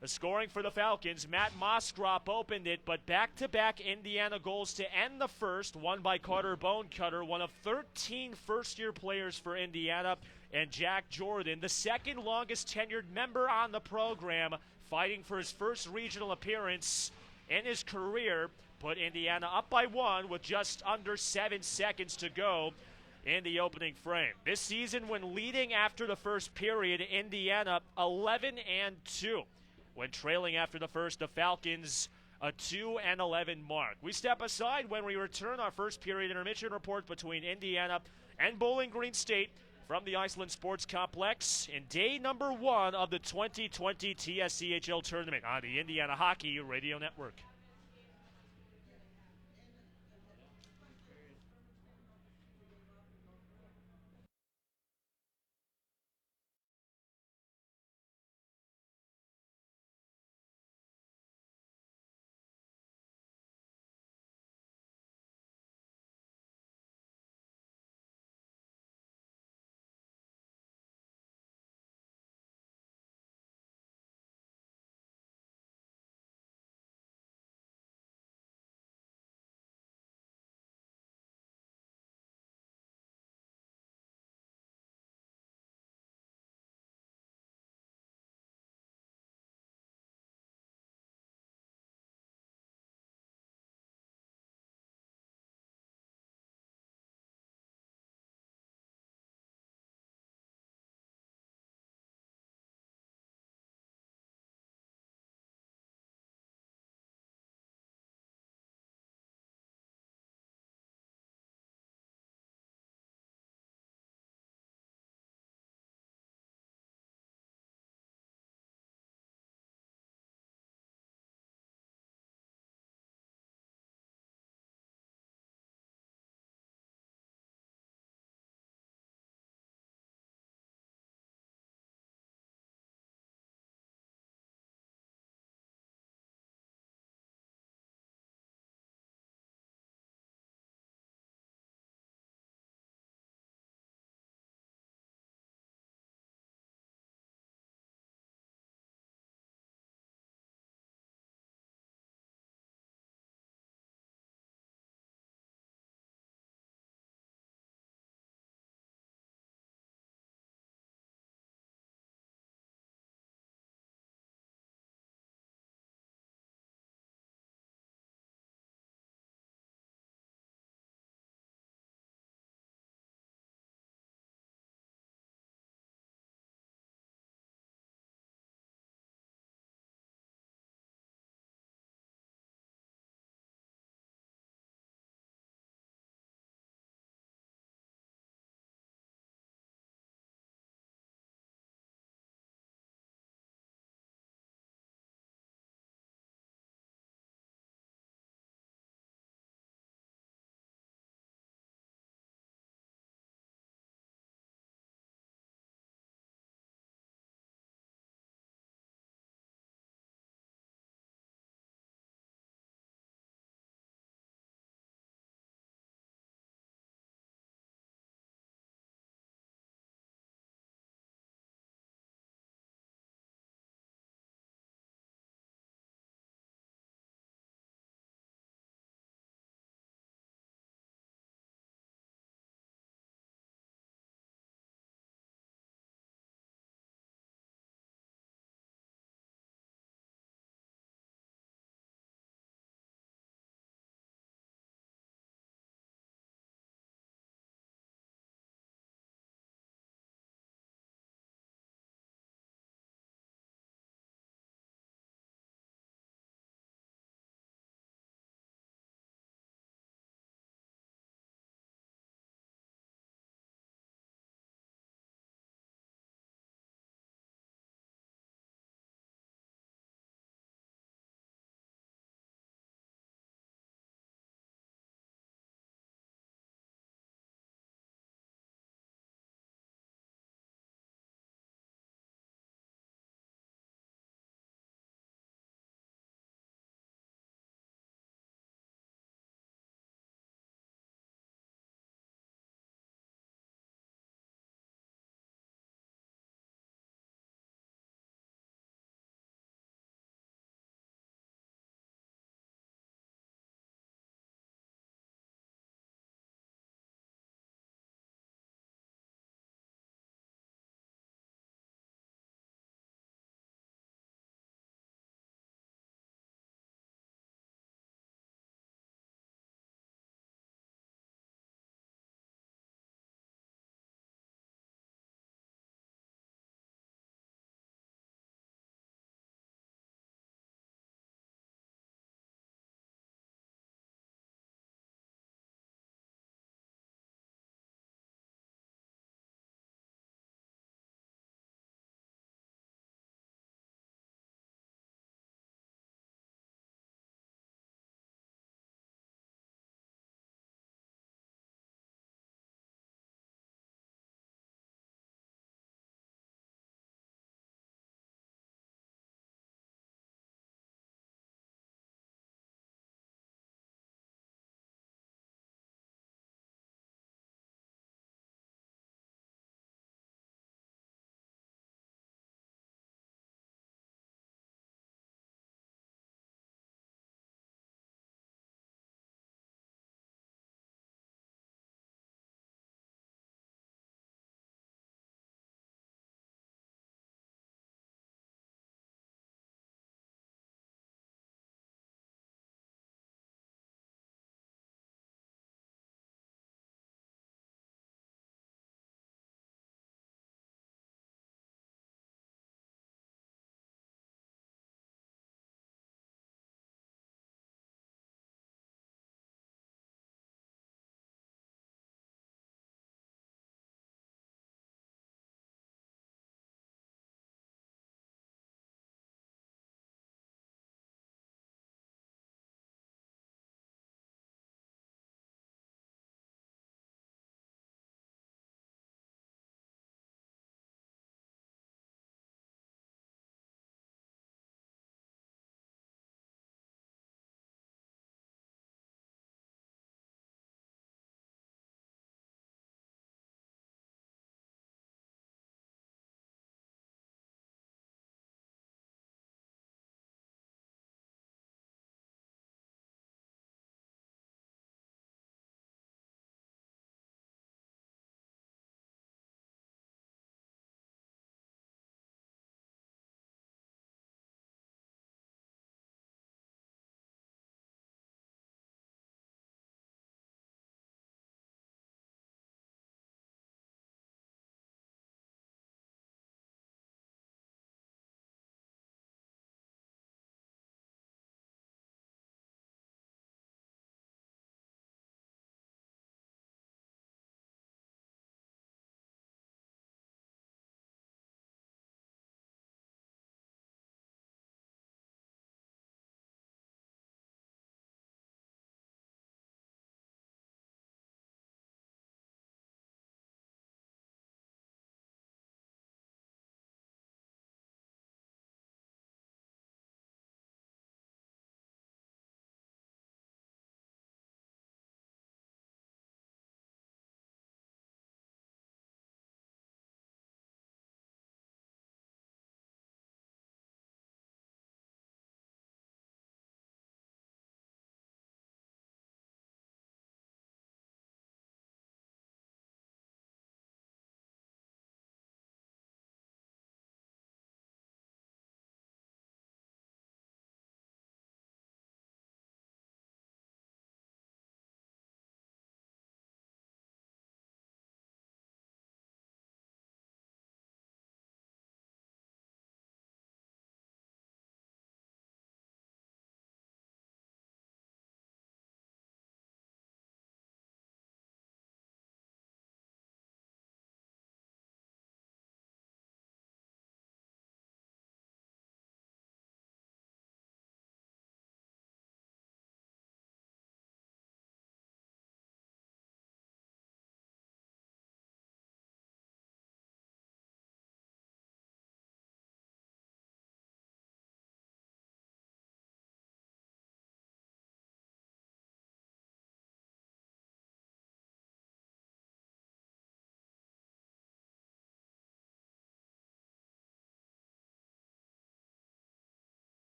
[SPEAKER 1] The scoring for the Falcons, Matt Moskrop opened it, but back-to-back Indiana goals to end the first, one by Carter Bonecutter, one of 13 first-year players for Indiana, and Jack Jordan, the second longest tenured member on the program, fighting for his first regional appearance in his career, put Indiana up by 1 with just under 7 seconds to go in the opening frame. This season, when leading after the first period, Indiana 11-2. When trailing after the first, the Falcons a 2-11 mark. We step aside when we return. Our first period intermission report between Indiana and Bowling Green State from the Iceland Sports Complex in day number 1 of the 2020 TSCHL tournament on the Indiana Hockey Radio Network.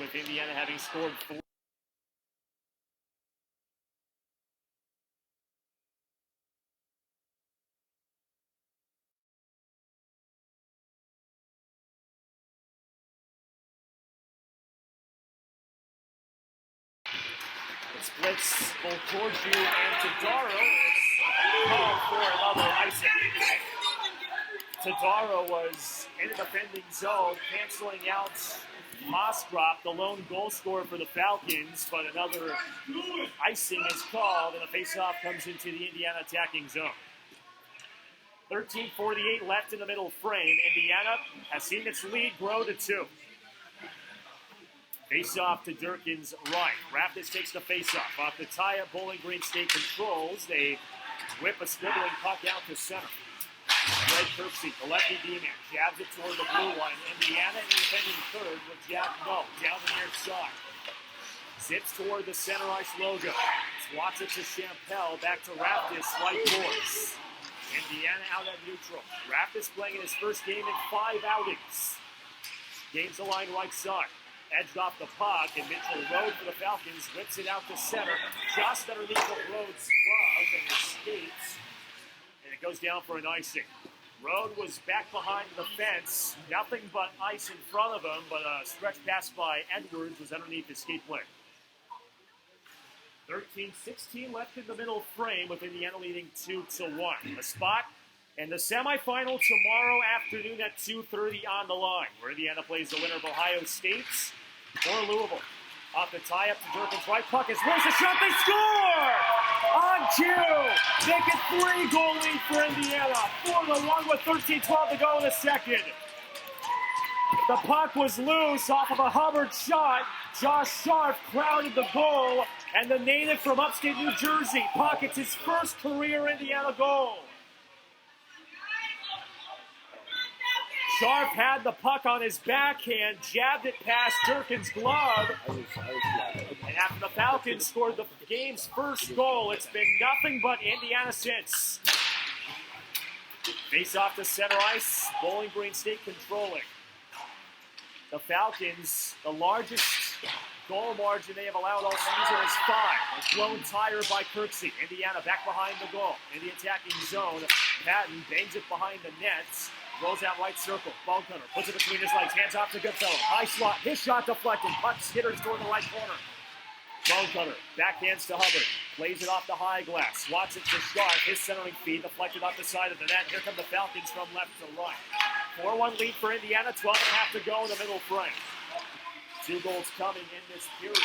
[SPEAKER 1] with Indiana having scored 4. It splits both Georgiou and Tadaro. It's called for another icing. Tadaro was in the defending zone, canceling out Moskrop, the lone goal scorer for the Falcons, but another icing is called, and the faceoff comes into the Indiana attacking zone. 13:48 left in the middle frame. Indiana has seen its lead grow to 2. Face-off to Durkin's right. Raptis takes the face-off. Off the tie-up, Bowling Green State controls. They whip a scribbling puck out to center. Red Kirksey, the lefty D-man, jabs it toward the blue line. Indiana in defending third with jab no, down the near side. Zips toward the center ice logo. Swats it to Champel, back to Raptis, right boards. Indiana out at neutral. Raptis playing in his first game in 5 outings. Gains the line right side. Edged off the puck, and Mitchell Roehl for the Falcons whips it out to center, just underneath of Roehl's glove and his skates, and it goes down for an icing. Roehl was back behind the fence, nothing but ice in front of him, but a stretch pass by Edwards was underneath his skate plate. 13:16 left in the middle frame, with Indiana leading 2-1. A spot in the semifinal tomorrow afternoon at 2:30 on the line, where Indiana plays the winner of Ohio State's or Louisville. Off the tie-up to Durkin's right, puck is loose, a shot, they score! On cue! Make it 3-goal lead for Indiana. 4-1 with 13:12 to go in the second. The puck was loose off of a Hubbard shot. Josh Sharp crowded the goal, and the native from upstate New Jersey pockets his first career Indiana goal. Sharp had the puck on his backhand, jabbed it past Durkin's glove, and after the Falcons scored the game's first goal, it's been nothing but Indiana since. Face off to center ice, Bowling Green State controlling. The Falcons, the largest goal margin they have allowed all season is 5. A blown tire by Kirksey. Indiana back behind the goal in the attacking zone. Patton bangs it behind the nets. Rolls out right circle. Ball cutter puts it between his legs. Hands off to Goodfellow. High slot. His shot deflected. Puck skitters toward the right corner. Ball cutter backhands to Hubbard. Plays it off the high glass. Swats it to Sharp. His centering feed deflected off the side of the net. Here come the Falcons from left to right. 4-1 lead for Indiana. 12.5 to go in the middle frame. 2 goals coming in this period.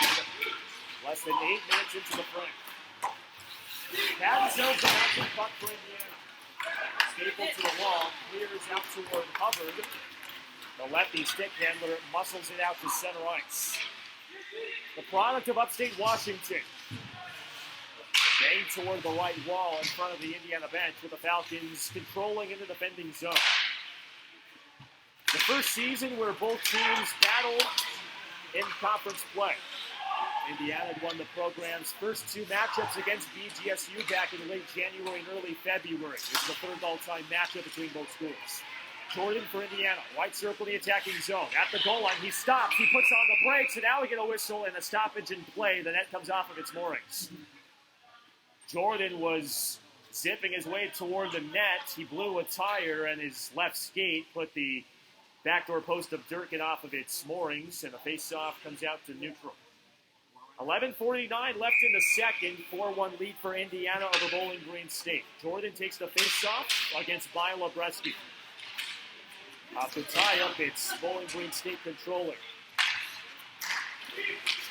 [SPEAKER 1] Less than 8 minutes into the frame. Patton sells the matching puck for Indiana. Staple to the wall, clears out toward Hubbard. The lefty stick handler muscles it out to center ice. The product of upstate Washington. Banged toward the right wall in front of the Indiana bench, with the Falcons controlling in the defending zone. The first season where both teams battled in conference play. Indiana had won the program's first 2 matchups against BGSU back in late January and early February. This is the 3rd all-time matchup between both schools. Jordan for Indiana, right circle the attacking zone. At the goal line, he stops, he puts on the brakes, and now we get a whistle and a stoppage in play. The net comes off of its moorings. Jordan was zipping his way toward the net. He blew a tire, and his left skate put the backdoor post of Durkin off of its moorings, and the face-off comes out to neutral. 11:49 left in the second. 4-1 lead for Indiana over Bowling Green State. Jordan takes the face-off against Bila Bresky. Off the tie-up, it's Bowling Green State controlling.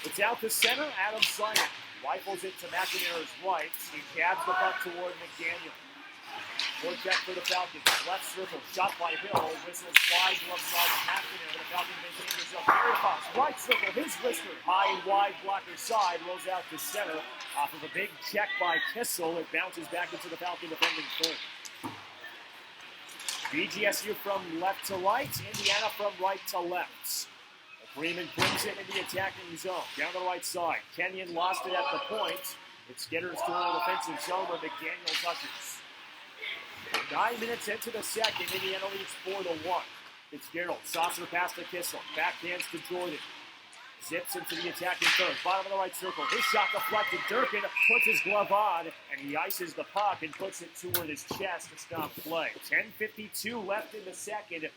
[SPEAKER 1] It's out to center. Adam Simon rifles it to McNair's right. He jabs the puck toward McDaniel. More check for the Falcons. Left circle, shot by Hill. Whistles wide left side of McNair. The Falcons maintain themselves. Barry Fox, right circle, his whisper. High and wide blocker side. Rolls out to center. Off of a big check by Kissel. It bounces back into the Falcon defending third. BGSU from left to right. Indiana from right to left. Freeman brings it in the attacking zone. Down the right side. Kenyon lost it at the point. It skitters toward the defensive zone where McDaniel touches. 9 minutes into the second, Indiana leads 4-1. Fitzgerald, saucer pass to Kissel. Backhands to Jordan.
[SPEAKER 3] Zips into the attacking third, bottom of the right circle. His shot deflected. Durkin puts his glove on, and he ices the puck and puts it toward his chest to stop play. 10:52 left in the second.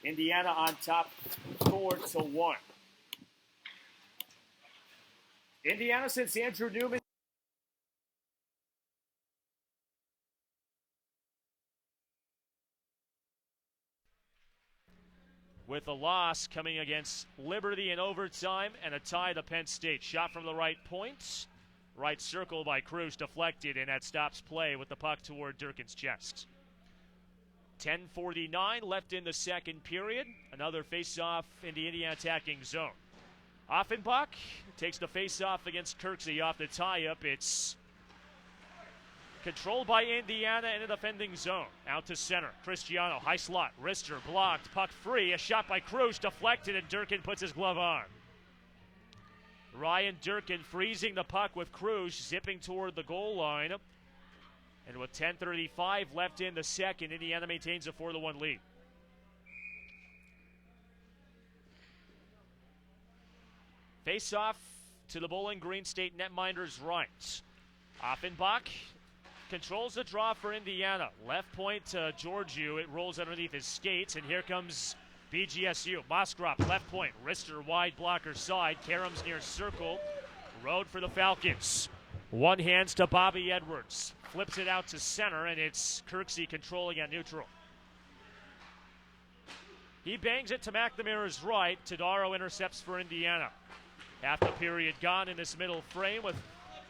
[SPEAKER 3] Indiana on top, 4-1. Indiana since Andrew Newman.
[SPEAKER 1] With a loss coming against Liberty in overtime and a tie to Penn State. Shot from the right point. Right circle by Cruz, deflected, and that stops play with the puck toward Durkin's chest. 10:49 left in the second period. Another face-off in the Indiana attacking zone. Offenbach takes the face-off against Kirksey off the tie-up. It's controlled by Indiana in the defending zone. Out to center. Cristiano, high slot. Wrister blocked. Puck free. A shot by Cruz, deflected, and Durkin puts his glove on. Ryan Durkin freezing the puck with Cruz, zipping toward the goal line. And with 10:35 left in the second, Indiana maintains a 4-1 lead. Face-off to the Bowling Green State netminder's right. Offenbach controls the draw for Indiana. Left point to Georgiou. It rolls underneath his skates, and here comes BGSU. Moskrop, left point. Wrister wide blocker side. Karams near circle. Road for the Falcons. One hands to Bobby Edwards. Flips it out to center, and it's Kirksey controlling at neutral. He bangs it to McNamara's right. Todaro intercepts for Indiana. Half the period gone in this middle frame with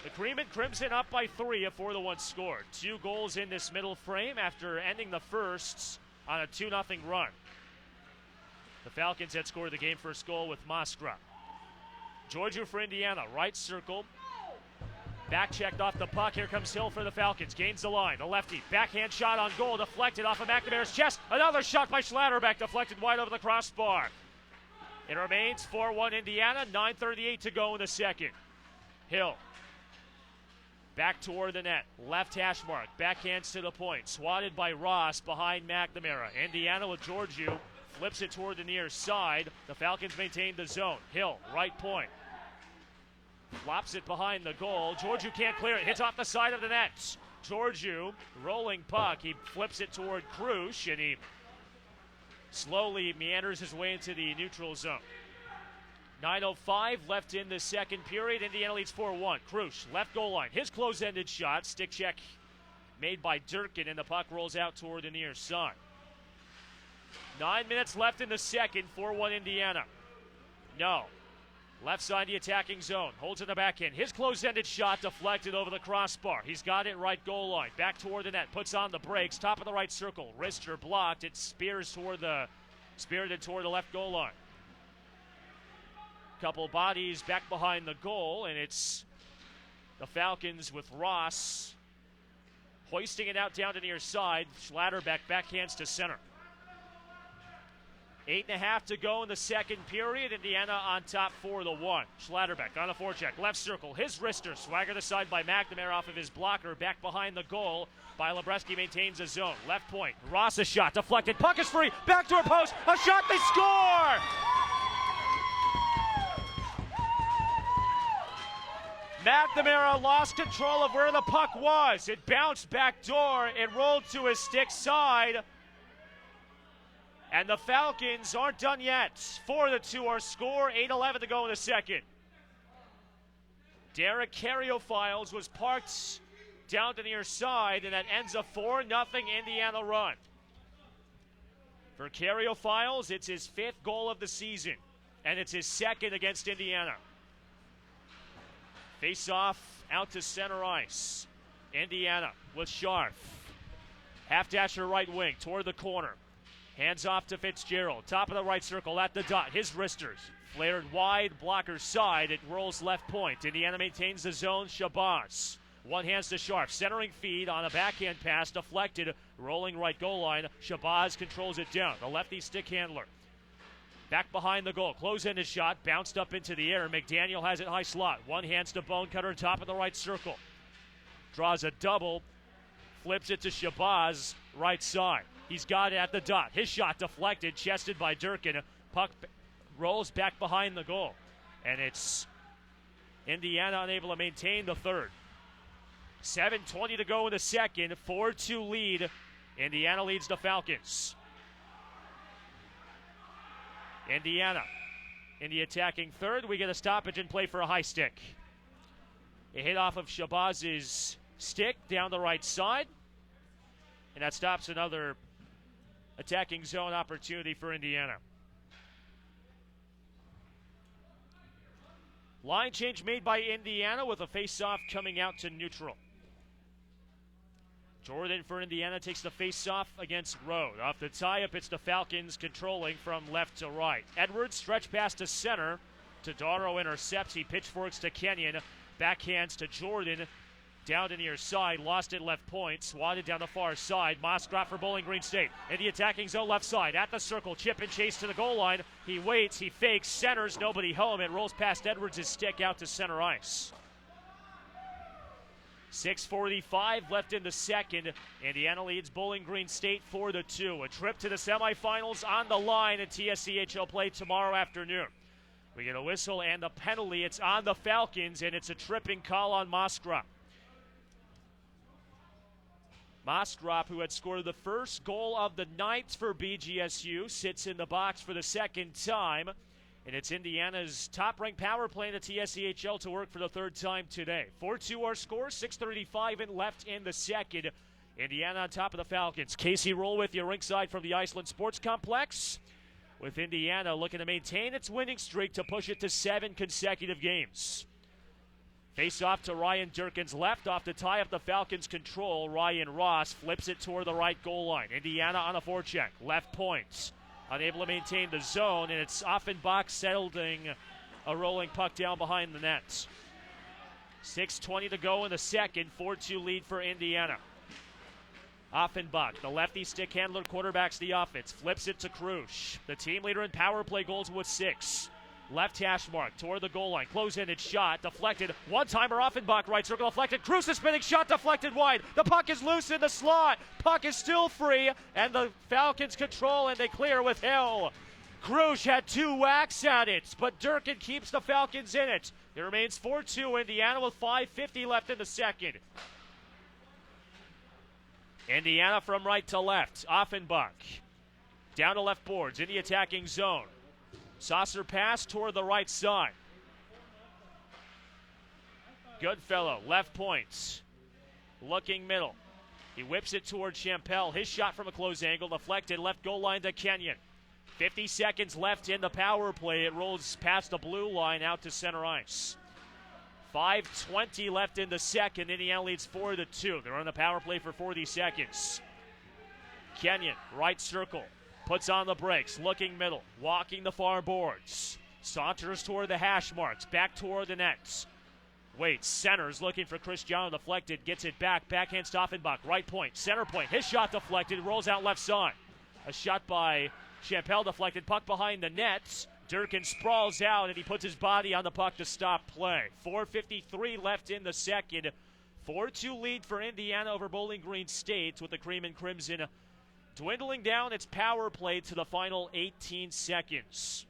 [SPEAKER 1] the Cream and Crimson up by 3, a 4-1 score. 2 goals in this middle frame after ending the first on a 2-0 run. The Falcons had scored the game first goal with Moskrop. Georgiou for Indiana, right circle. Back checked off the puck. Here comes Hill for the Falcons. Gains the line. The lefty. Backhand shot on goal. Deflected off of McNamara's chest. Another shot by Schlatterbeck. Deflected wide over the crossbar. It remains 4-1 Indiana. 9:38 to go in the second. Hill. Back toward the net. Left hash mark. Backhands to the point. Swatted by Ross behind McNamara. Indiana with Georgiou. Flips it toward the near side. The Falcons maintain the zone. Hill. Right point. Flops it behind the goal. Georgiou can't clear it. Hits off the side of the net. Georgiou, rolling puck. He flips it toward Cruz, and he slowly meanders his way into the neutral zone. 9:05 left in the second period. Indiana leads 4-1. Cruz, left goal line. His close-ended shot. Stick check made by Durkin, and the puck rolls out toward the near side. 9 minutes left in the second. 4-1 Indiana. No. Left side, the attacking zone. Holds in the backhand. His close-ended shot deflected over the crossbar. He's got it right goal line. Back toward the net. Puts on the brakes. Top of the right circle. Wrister blocked. It spirited toward the left goal line. Couple bodies back behind the goal, and it's the Falcons with Ross hoisting it out down to near side. Schlatterbeck backhands to center. 8.5 to go in the second period. Indiana on top 4-1. Schlatterbeck on a forecheck. Left circle. His wrister. Swaggered aside by McNamara off of his blocker. Back behind the goal by Lebreski. Maintains a zone. Left point. Ross a shot. Deflected. Puck is free. Backdoor post. A shot. They score! McNamara lost control of where the puck was. It bounced backdoor. It rolled to his stick side. And the Falcons aren't done yet. 4-2 our score, 8:11 to go in the second. Derek Carriophiles was parked down to near side, and that ends a 4-0 Indiana run. For Carriophiles, it's his 5th goal of the season, and it's his 2nd against Indiana. Face-off out to center ice. Indiana with Scharf. Half-dasher right wing toward the corner. Hands off to Fitzgerald. Top of the right circle at the dot. His wristers. Flared wide, blocker side. It rolls left point. Indiana maintains the zone. Shabazz. One hands to Scharf. Centering feed on a backhand pass. Deflected. Rolling right goal line. Shabazz controls it down. The lefty stick handler. Back behind the goal. Close-ended shot. Bounced up into the air. McDaniel has it high slot. One hands to Bonecutter. Top of the right circle. Draws a double. Flips it to Shabazz. Right side. He's got it at the dot. His shot deflected, chested by Durkin. Puck rolls back behind the goal. and it's Indiana unable to maintain the third. 7:20 to go in the second, 4-2 lead. Indiana leads the Falcons. Indiana in the attacking third. We get a stoppage and play for a high stick. A hit off of Shabazz's stick down the right side, and that stops another attacking zone opportunity for Indiana. Line change made by Indiana with a face-off coming out to neutral. Jordan for Indiana takes the face-off against Roehl. Off the tie-up, it's the Falcons controlling from left to right. Edwards stretch pass to center. Todaro intercepts. He pitchforks to Kenyon. Backhands to Jordan. Down to near side. Lost it left point. Swatted down the far side. Moskroff for Bowling Green State. In the attacking zone left side. At the circle. Chip and chase to the goal line. He waits. He fakes. Centers. Nobody home. It rolls past Edwards' stick out to center ice. 6:45 left in the second. Indiana leads Bowling Green State 4-2. A trip to the semifinals on the line in TSCHL play tomorrow afternoon. We get a whistle and a penalty. It's on the Falcons, and it's a tripping call on Moskroff. Moskroff, who had scored the first goal of the night for BGSU, sits in the box for the second time. And it's Indiana's top-ranked power play in the TSCHL to work for the third time today. 4-2 our score, 6:35 and left in the second. Indiana on top of the Falcons. Casey Roehl with you ringside from the Iceland Sports Complex. With Indiana looking to maintain its winning streak to push it to 7 consecutive games. Face off to Ryan Durkin's left. Off to tie up the Falcons' control. Ryan Ross flips it toward the right goal line. Indiana on a forecheck. Left point. Unable to maintain the zone, and it's Offenbach settling a rolling puck down behind the net. 6:20 to go in the second, 4-2 lead for Indiana. Offenbach, the lefty stick handler, quarterbacks the offense, flips it to Krusch. The team leader in power play goals with 6. Left hash mark toward the goal line. Close-ended shot, deflected. One-timer Offenbach, right circle, deflected. Krusch is spinning shot, deflected wide. The puck is loose in the slot. Puck is still free, and the Falcons control, and they clear with Hill. Krusch had 2 whacks at it, but Durkin keeps the Falcons in it. It remains 4-2 Indiana with 5:50 left in the second. Indiana from right to left. Offenbach down to left boards in the attacking zone. Saucer pass toward the right side. Goodfellow, left point. Looking middle. He whips it toward Champel. His shot from a close angle, deflected, left goal line to Kenyon. 50 seconds left in the power play. It rolls past the blue line out to center ice. 5:20 left in the second. Indiana leads 4-2. They're on the power play for 40 seconds. Kenyon, right circle. Puts on the brakes, looking middle, walking the far boards. Saunters toward the hash marks, back toward the nets. Waits, centers, looking for Cristiano, deflected, gets it back, backhand Offenbach, right point, center point. His shot deflected, rolls out left side. A shot by Champel deflected, puck behind the nets. Durkin sprawls out, and he puts his body on the puck to stop play. 4:53 left in the second. 4-2 lead for Indiana over Bowling Green State, with the Cream and Crimson dwindling down its power play to the final 18 seconds.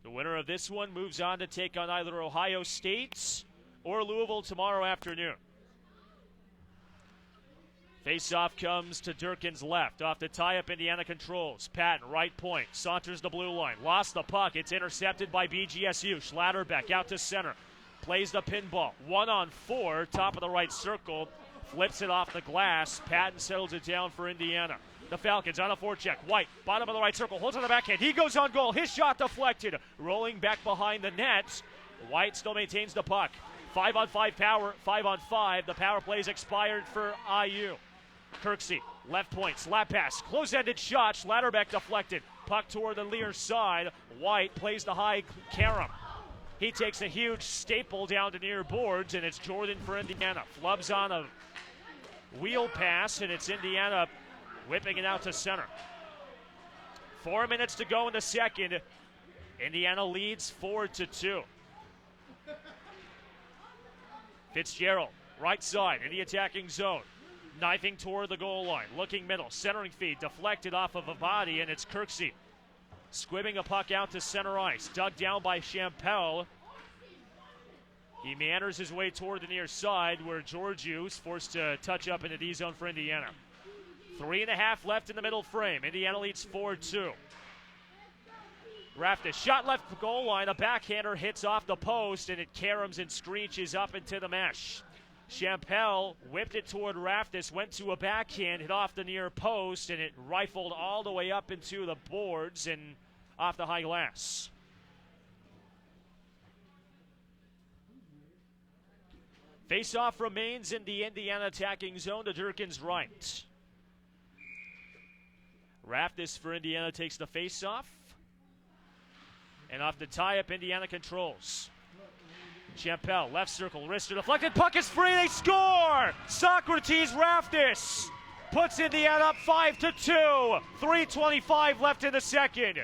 [SPEAKER 1] The winner of this one moves on to take on either Ohio State or Louisville tomorrow afternoon. Face-off comes to Durkin's left. Off the tie-up, Indiana controls. Patton, right point, saunters the blue line. Lost the puck. It's intercepted by BGSU. Schlatterbeck out to center. Plays the pinball. 1-on-4, top of the right circle. Flips it off the glass. Patton settles it down for Indiana. The Falcons on a forecheck. White, bottom of the right circle, holds on the backhand. He goes on goal. His shot deflected. Rolling back behind the net. White still maintains the puck. 5-on-5 power, 5-on-5. The power play is expired for IU. Kirksey, left point, slap pass. Close-ended shot. Schlatterbeck deflected. Puck toward the near side. White plays the high Karam. He takes a huge staple down to near boards, and it's Jordan for Indiana. Flubs on a wheel pass, and it's Indiana whipping it out to center. 4 minutes to go in the second. Indiana leads 4-2. Fitzgerald, right side in the attacking zone. Knifing toward the goal line, looking middle, centering feed, deflected off of a body, and it's Kirksey. Squibbing a puck out to center ice, dug down by Champel. He meanders his way toward the near side where Georgiou is forced to touch up in the D zone for Indiana. 3.5 left in the middle frame. Indiana leads 4-2. Raftis shot left goal line. A backhander hits off the post, and it caroms and screeches up into the mesh. Champel whipped it toward Raftis, went to a backhand, hit off the near post, and it rifled all the way up into the boards and off the high glass. Face-off remains in the Indiana attacking zone to Durkin's right. Raftis for Indiana takes the face-off. And off the tie-up, Indiana controls. Champel, left circle, wrister deflected, puck is free, they score! Socrates Raftis puts Indiana up 5-2. 3:25 left in the second.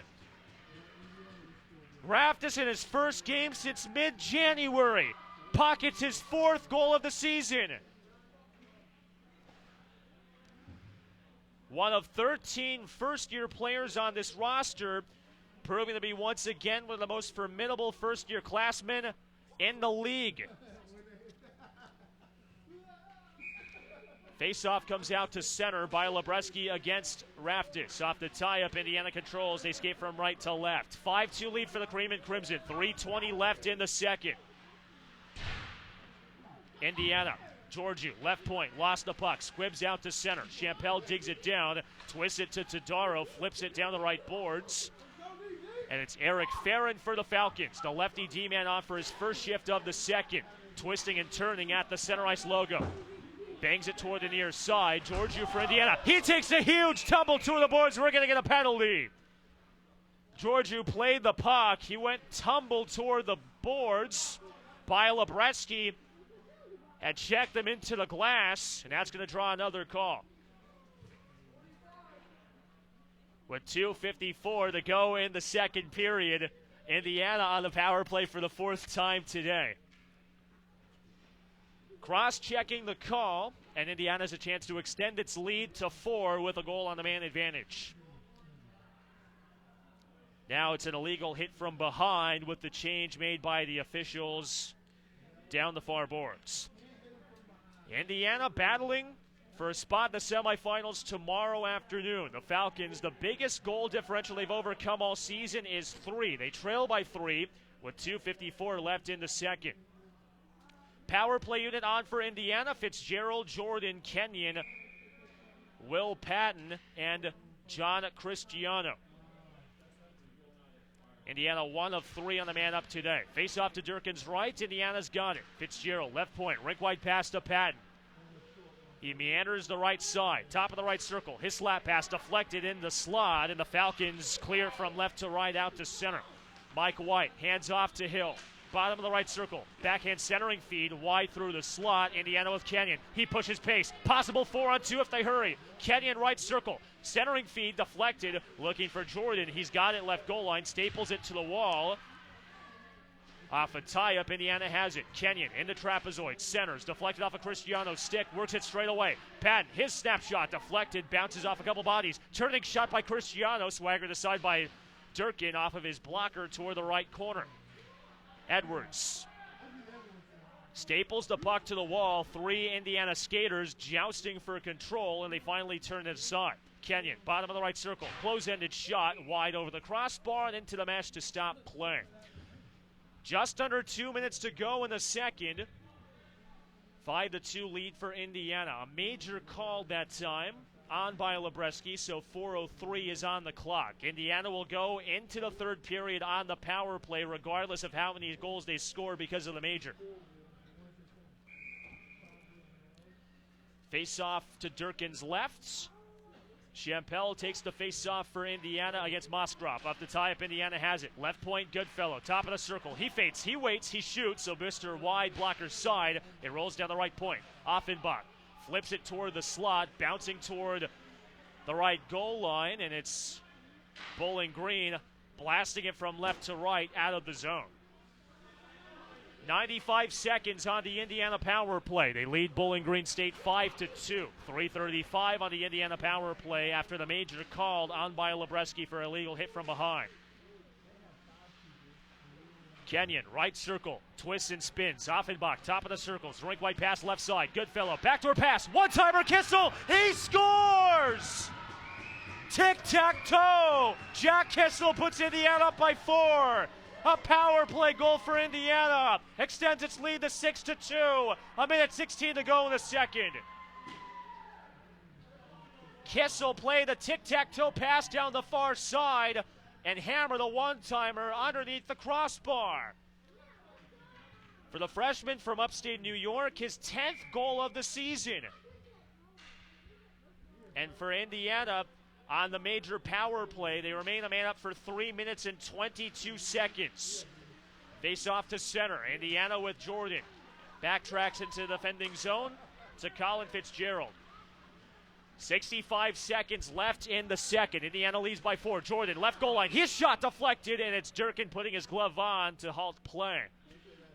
[SPEAKER 1] Raftis in his first game since mid-January pockets his 4th goal of the season. One of 13 first-year players on this roster, proving to be once again one of the most formidable first-year classmen in the league. Face-off comes out to center by Lebreski against Raftis. Off the tie-up, Indiana controls. They skate from right to left. 5-2 lead for the Cream and Crimson. 3:20 left in the second. Indiana, Georgiou, left point, lost the puck, squibs out to center. Champel digs it down, twists it to Todaro, flips it down the right boards. And it's Eric Farron for the Falcons. The lefty D-man on for his first shift of the second. Twisting and turning at the center ice logo. Bangs it toward the near side. Georgiou for Indiana. He takes a huge tumble to the boards. We're going to get a penalty. Georgiou played the puck. He went tumble toward the boards by Lebreski. And checked them into the glass. And that's going to draw another call. With 2:54 to go in the second period, Indiana on the power play for the 4th time today. Cross-checking the call, and Indiana has a chance to extend its lead to 4 with a goal on the man advantage. Now it's an illegal hit from behind with the change made by the officials down the far boards. Indiana battling for a spot in the semifinals tomorrow afternoon. The Falcons, the biggest goal differential they've overcome all season is 3. They trail by 3 with 2:54 left in the second. Power play unit on for Indiana. Fitzgerald, Jordan, Kenyon, Will Patton, and John Cristiano. Indiana 1 of 3 on the man up today. Face off to Durkin's right. Indiana's got it. Fitzgerald, left point, rink wide pass to Patton. He meanders the right side, top of the right circle. His slap pass deflected in the slot, and the Falcons clear from left to right out to center. Mike White hands off to Hill. Bottom of the right circle. Backhand centering feed wide through the slot. Indiana with Kenyon. He pushes pace. Possible 4-on-2 if they hurry. Kenyon right circle. Centering feed deflected. Looking for Jordan. He's got it left goal line. Staples it to the wall. Off a tie-up, Indiana has it. Kenyon in the trapezoid, centers, deflected off a Cristiano stick, works it straight away. Patton, his snapshot deflected, bounces off a couple bodies. Turning shot by Cristiano, swaggered aside by Durkin off of his blocker toward the right corner. Edwards staples the puck to the wall. 3 Indiana skaters jousting for control, and they finally turn it aside. Kenyon, bottom of the right circle, close-ended shot, wide over the crossbar and into the mesh to stop play. Just under 2 minutes to go in the second. 5-2 lead for Indiana. A major call that time on by Lebreski, so 4:03 is on the clock. Indiana will go into the third period on the power play regardless of how many goals they score because of the major. Face-off to Durkin's left. Champel takes the face-off for Indiana against Moskroff. Off the tie-up, Indiana has it. Left point, Goodfellow. Top of the circle. He feints, he waits, he shoots. So Mr. Wide blocker side. It rolls down the right point. Offenbach flips it toward the slot, bouncing toward the right goal line, and it's Bowling Green blasting it from left to right out of the zone. 95 seconds on the Indiana power play. They lead Bowling Green State 5-2. 3:35 on the Indiana power play after the major called on by Lebreski for a illegal hit from behind. Kenyon, right circle, twists and spins. Offenbach, top of the circles. Rink white pass left side. Goodfellow, backdoor pass. One-timer, Kissel. He scores! Tic-tac-toe. Jack Kissel puts Indiana up by 4. A power play goal for Indiana. Extends its lead to 6-2. A minute 16 to go in the second. Kissel played the tic-tac-toe pass down the far side and hammer the one-timer underneath the crossbar. For the freshman from upstate New York, his 10th goal of the season. And for Indiana, on the major power play, they remain a man up for 3 minutes and 22 seconds. Face off to center. Indiana with Jordan. Backtracks into the defending zone to Colin Fitzgerald. 65 seconds left in the second. Indiana leads by 4. Jordan, left goal line. His shot deflected, and it's Durkin putting his glove on to halt play.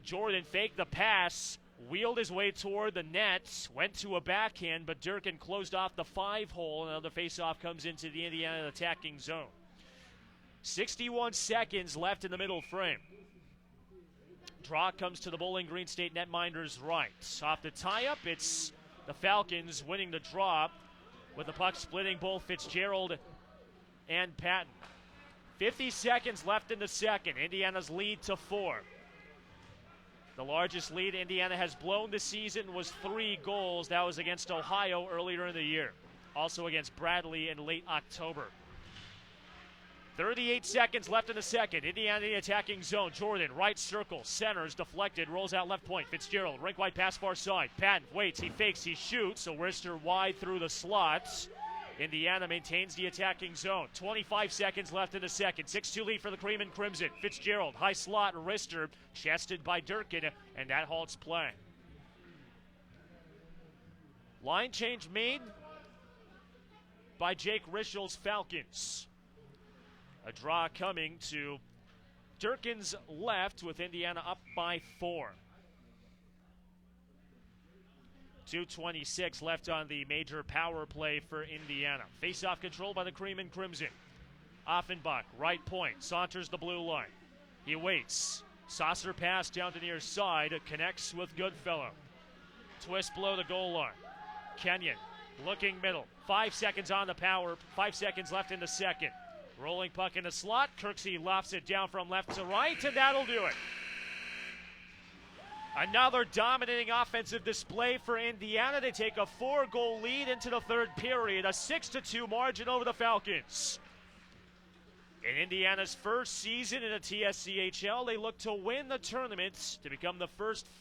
[SPEAKER 1] Jordan faked the pass, wheeled his way toward the net, went to a backhand, but Durkin closed off the 5-hole, and another faceoff comes into the Indiana attacking zone. 61 seconds left in the middle frame. Draw comes to the Bowling Green State netminder's right. Off the tie-up, it's the Falcons winning the draw, with the puck splitting both Fitzgerald and Patton. 50 seconds left in the second. Indiana's lead to 4. The largest lead Indiana has blown this season was 3 goals. That was against Ohio earlier in the year. Also against Bradley in late October. 38 seconds left in the second. Indiana in the attacking zone. Jordan, right circle, centers, deflected, rolls out left point. Fitzgerald, rink wide pass far side. Patton waits, he fakes, he shoots. So Rister wide through the slots. Indiana maintains the attacking zone. 25 seconds left in the second. 6-2 lead for the Cream and Crimson. Fitzgerald, high slot, Rister, chested by Durkin, and that halts play. Line change made by Jake Rischel's Falcons. A draw coming to Durkin's left with Indiana up by 4. 2:26 left on the major power play for Indiana. Face-off control by the Cream and Crimson. Offenbach, right point, saunters the blue line. He waits. Saucer pass down to near side, connects with Goodfellow. Twist below the goal line. Kenyon looking middle. 5 seconds on the power, 5 seconds left in the second. Rolling puck in the slot. Kirksey lofts it down from left to right, and that'll do it. Another dominating offensive display for Indiana. They take a 4-goal lead into the third period, a 6-2 margin over the Falcons. In Indiana's first season in the TSCHL, they look to win the tournament to become the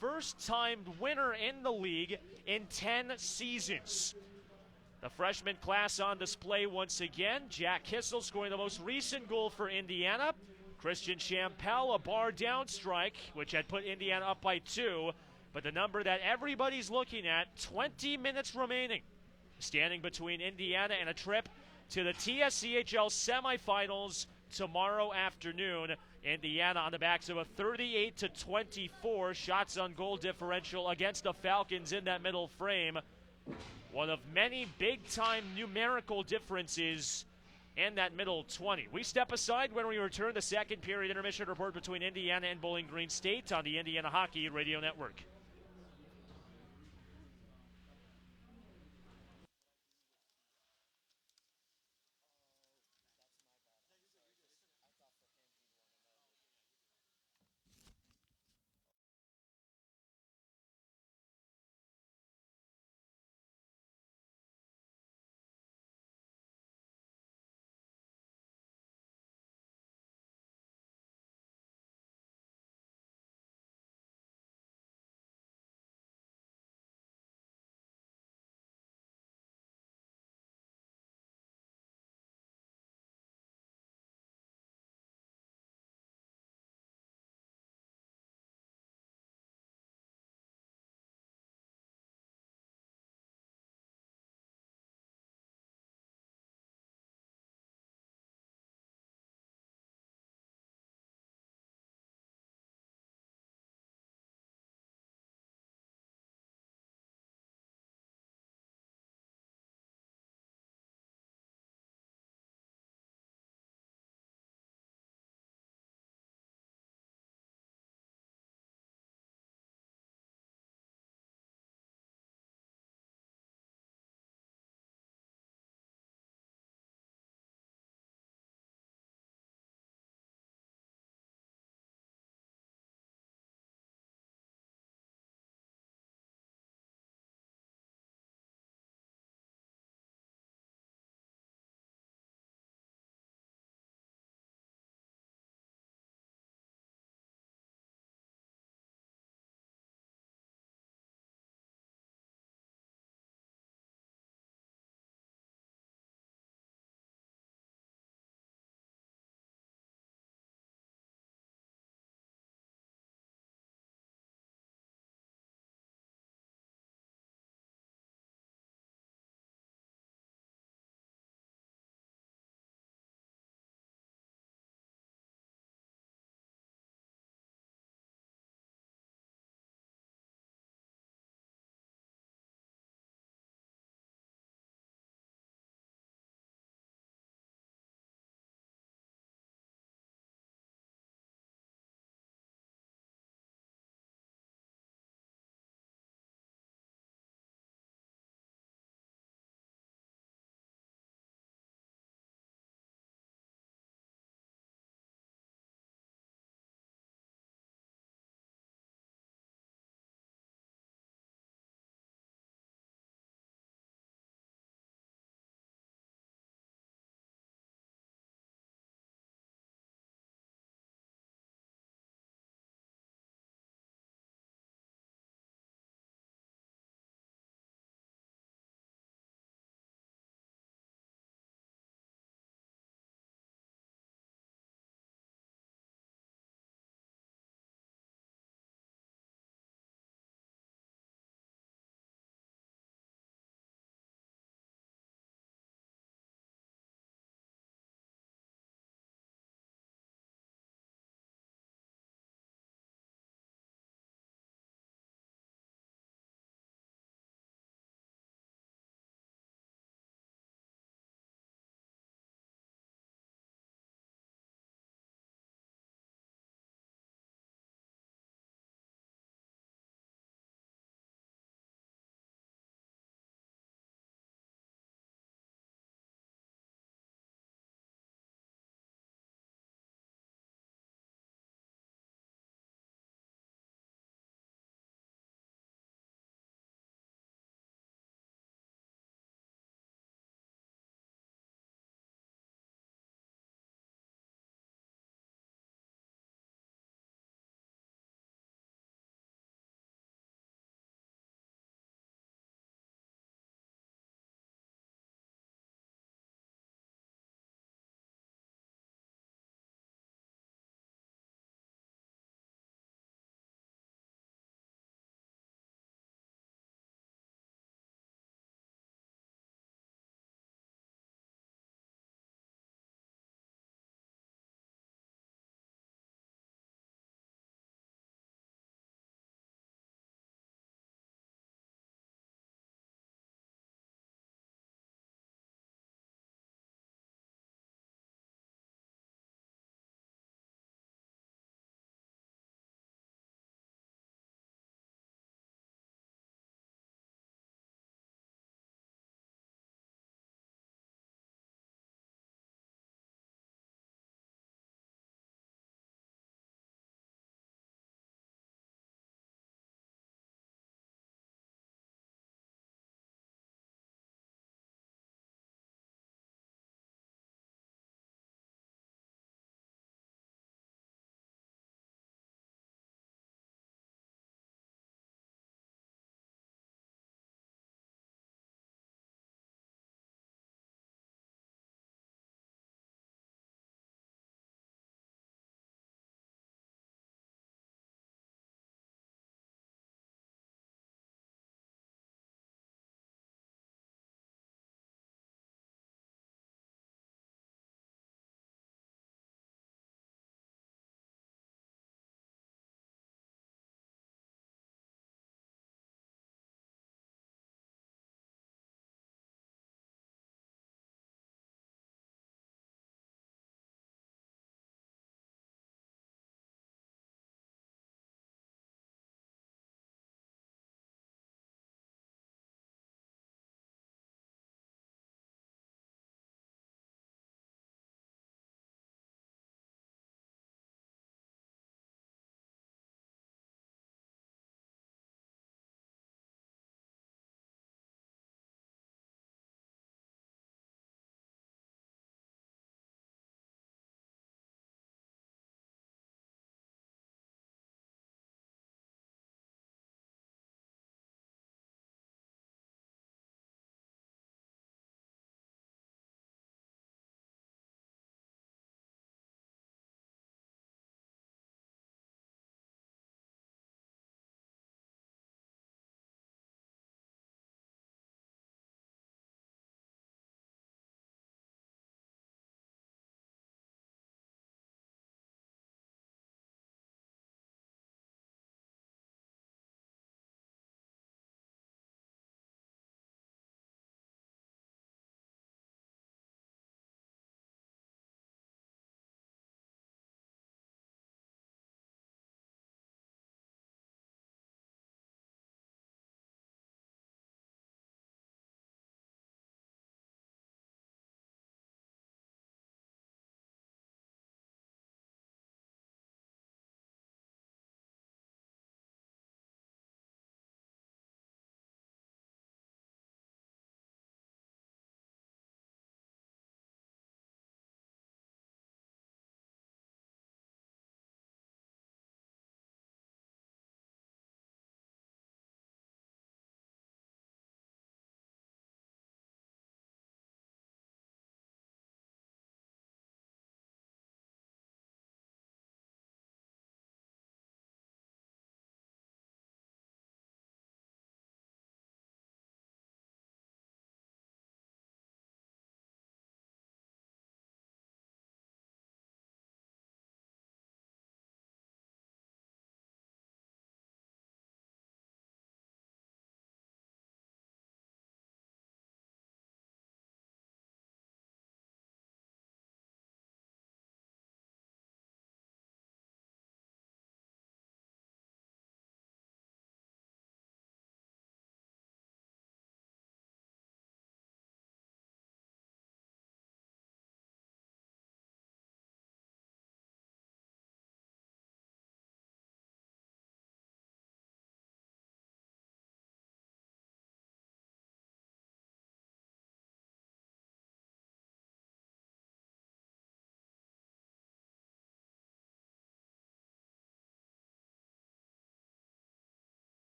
[SPEAKER 1] first-time winner in the league in 10 seasons. The freshman class on display once again. Jack Kissel scoring the most recent goal for Indiana. Christian Champel, a bar down strike, which had put Indiana up by 2. But the number that everybody's looking at, 20 minutes remaining. Standing between Indiana and a trip to the TSCHL semifinals tomorrow afternoon. Indiana on the backs of a 38-24 shots on goal differential against the Falcons in that middle frame. One of many big-time numerical differences in that middle 20. We step aside when we return. The second period intermission report between Indiana and Bowling Green State on the Indiana Hockey Radio Network.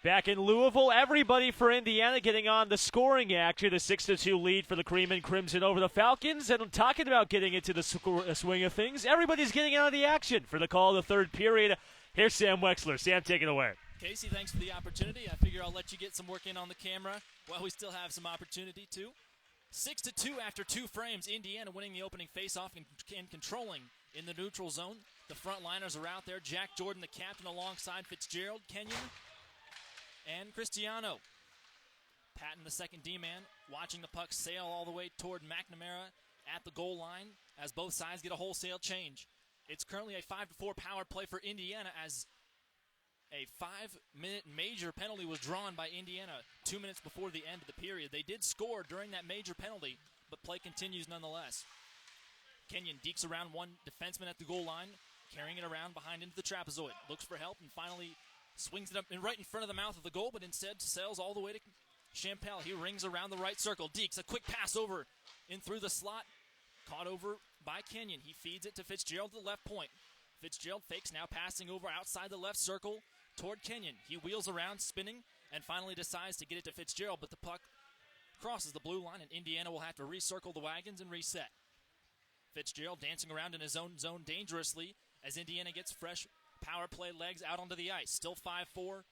[SPEAKER 1] Back in Louisville, everybody for Indiana getting on the scoring action. The 6-2 lead for the Cream and Crimson over the Falcons. And talking about getting into the swing of things, everybody's getting out of the action for the call of the third period. Here's Sam Wexler. Sam, take it away.
[SPEAKER 2] Casey, thanks for the opportunity. I figure I'll let you get some work in on the camera while we still have some opportunity too. 6-2 after 2 frames. Indiana winning the opening faceoff and controlling in the neutral zone. The front liners are out there. Jack Jordan, the captain, alongside Fitzgerald, Kenyon, and Cristiano. Patton, the second D-man, watching the puck sail all the way toward McNamara at the goal line as both sides get a wholesale change. It's currently a 5-4 power play for Indiana as a 5-minute major penalty was drawn by Indiana 2 minutes before the end of the period. They did score during that major penalty, but play continues nonetheless. Kenyon dekes around one defenseman at the goal line, carrying it around behind into the trapezoid. Looks for help and finally swings it up right in front of the mouth of the goal, but instead sails all the way to Champel. He rings around the right circle. Dekes, a quick pass over in through the slot. Caught over by Kenyon. He feeds it to Fitzgerald to the left point. Fitzgerald fakes, now passing over outside the left circle toward Kenyon. He wheels around, spinning, and finally decides to get it to Fitzgerald, but the puck crosses the blue line, and Indiana will have to recircle the wagons and reset. Fitzgerald dancing around in his own zone dangerously as Indiana gets fresh power play legs out onto the ice. Still 5-4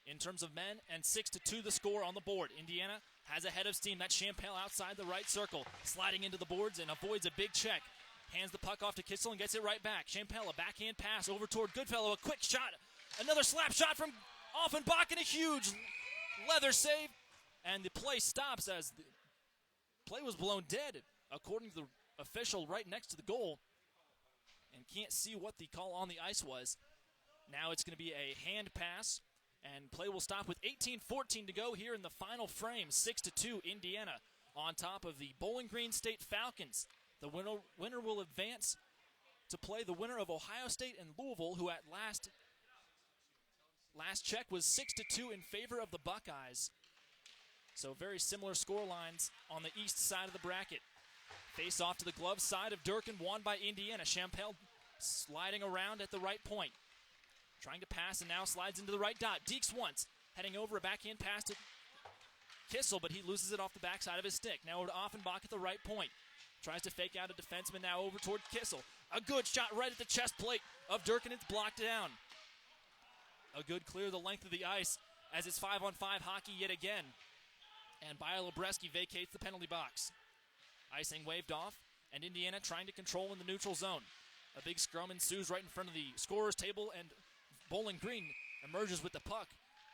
[SPEAKER 2] in terms of men, and 6-2 the score on the board. Indiana has a head of steam. That's Champel outside the right circle, sliding into the boards and avoids a big check. Hands the puck off to Kissel and gets it right back. Champel, a backhand pass over toward Goodfellow. A quick shot. Another slap shot from Offenbach and a huge leather save. And the play stops as the play was blown dead, according to the official right next to the goal. And can't see what the call on the ice was. Now it's going to be a hand pass, and play will stop with 18:14 to go here in the final frame. 6-2 Indiana on top of the Bowling Green State Falcons. The winner will advance to play the winner of Ohio State and Louisville, who at last check was 6-2 in favor of the Buckeyes. So very similar score lines on the east side of the bracket. Face off to the glove side of Durkin, won by Indiana. Champel sliding around at the right point. Trying to pass and now slides into the right dot. Dekes once, heading over a backhand pass to Kissel, but he loses it off the backside of his stick. Now over to Offenbach at the right point. Tries to fake out a defenseman now over toward Kissel. A good shot right at the chest plate of Durkin. It's blocked down. A good clear the length of the ice as it's 5-on-5 hockey yet again. And Bialobreski vacates the penalty box. Icing waved off, and Indiana trying to control in the neutral zone. A big scrum ensues right in front of the scorer's table, and Bowling Green emerges with the puck,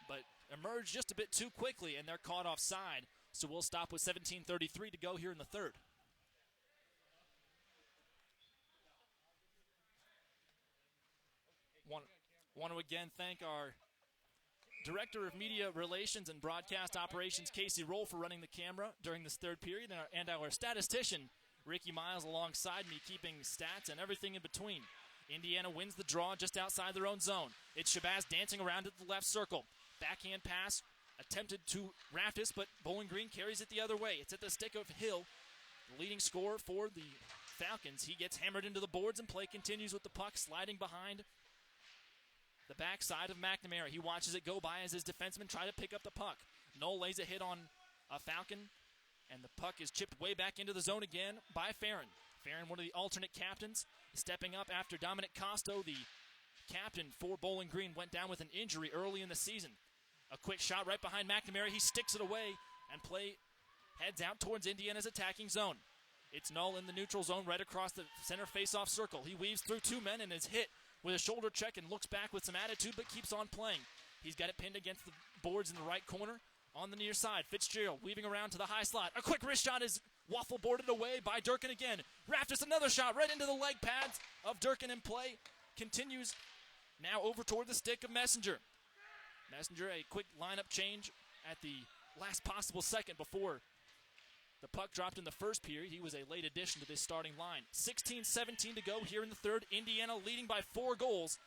[SPEAKER 2] but emerged just a bit too quickly, and they're caught offside. So we'll stop with 17:33 to go here in the third. Want to again thank our Director of Media Relations and Broadcast Operations, Casey Roehl, for running the camera during this third period, and our statistician, Ricky Miles, alongside me, keeping stats and everything in between. Indiana wins the draw just outside their own zone. It's Shabazz dancing around at the left circle. Backhand pass attempted to Raftis, but Bowling Green carries it the other way. It's at the stick of Hill, the leading scorer for the Falcons. He gets hammered into the boards, and play continues with the puck sliding behind the backside of McNamara. He watches it go by as his defensemen try to pick up the puck. Knoll lays a hit on a Falcon, and the puck is chipped way back into the zone again by Farron. Farron, one of the alternate captains, stepping up after Dominic Costo, the captain for Bowling Green, went down with an injury early in the season. A quick shot right behind McNamara. He sticks it away, and play heads out towards Indiana's attacking zone. It's Knoll in the neutral zone right across the center face-off circle. He weaves through two men and is hit with a shoulder check and looks back with some attitude, but keeps on playing. He's got it pinned against the boards in the right corner on the near side. Fitzgerald weaving around to the high slot. A quick wrist shot is waffle boarded away by Durkin again. Raftis, another shot right into the leg pads of Durkin, in play. Continues now over toward the stick of Messenger. Messenger, a quick lineup change at the last possible second before the puck dropped in the first period. He was a late addition to this starting line. 16-17 to go here in the third. Indiana leading by 4 goals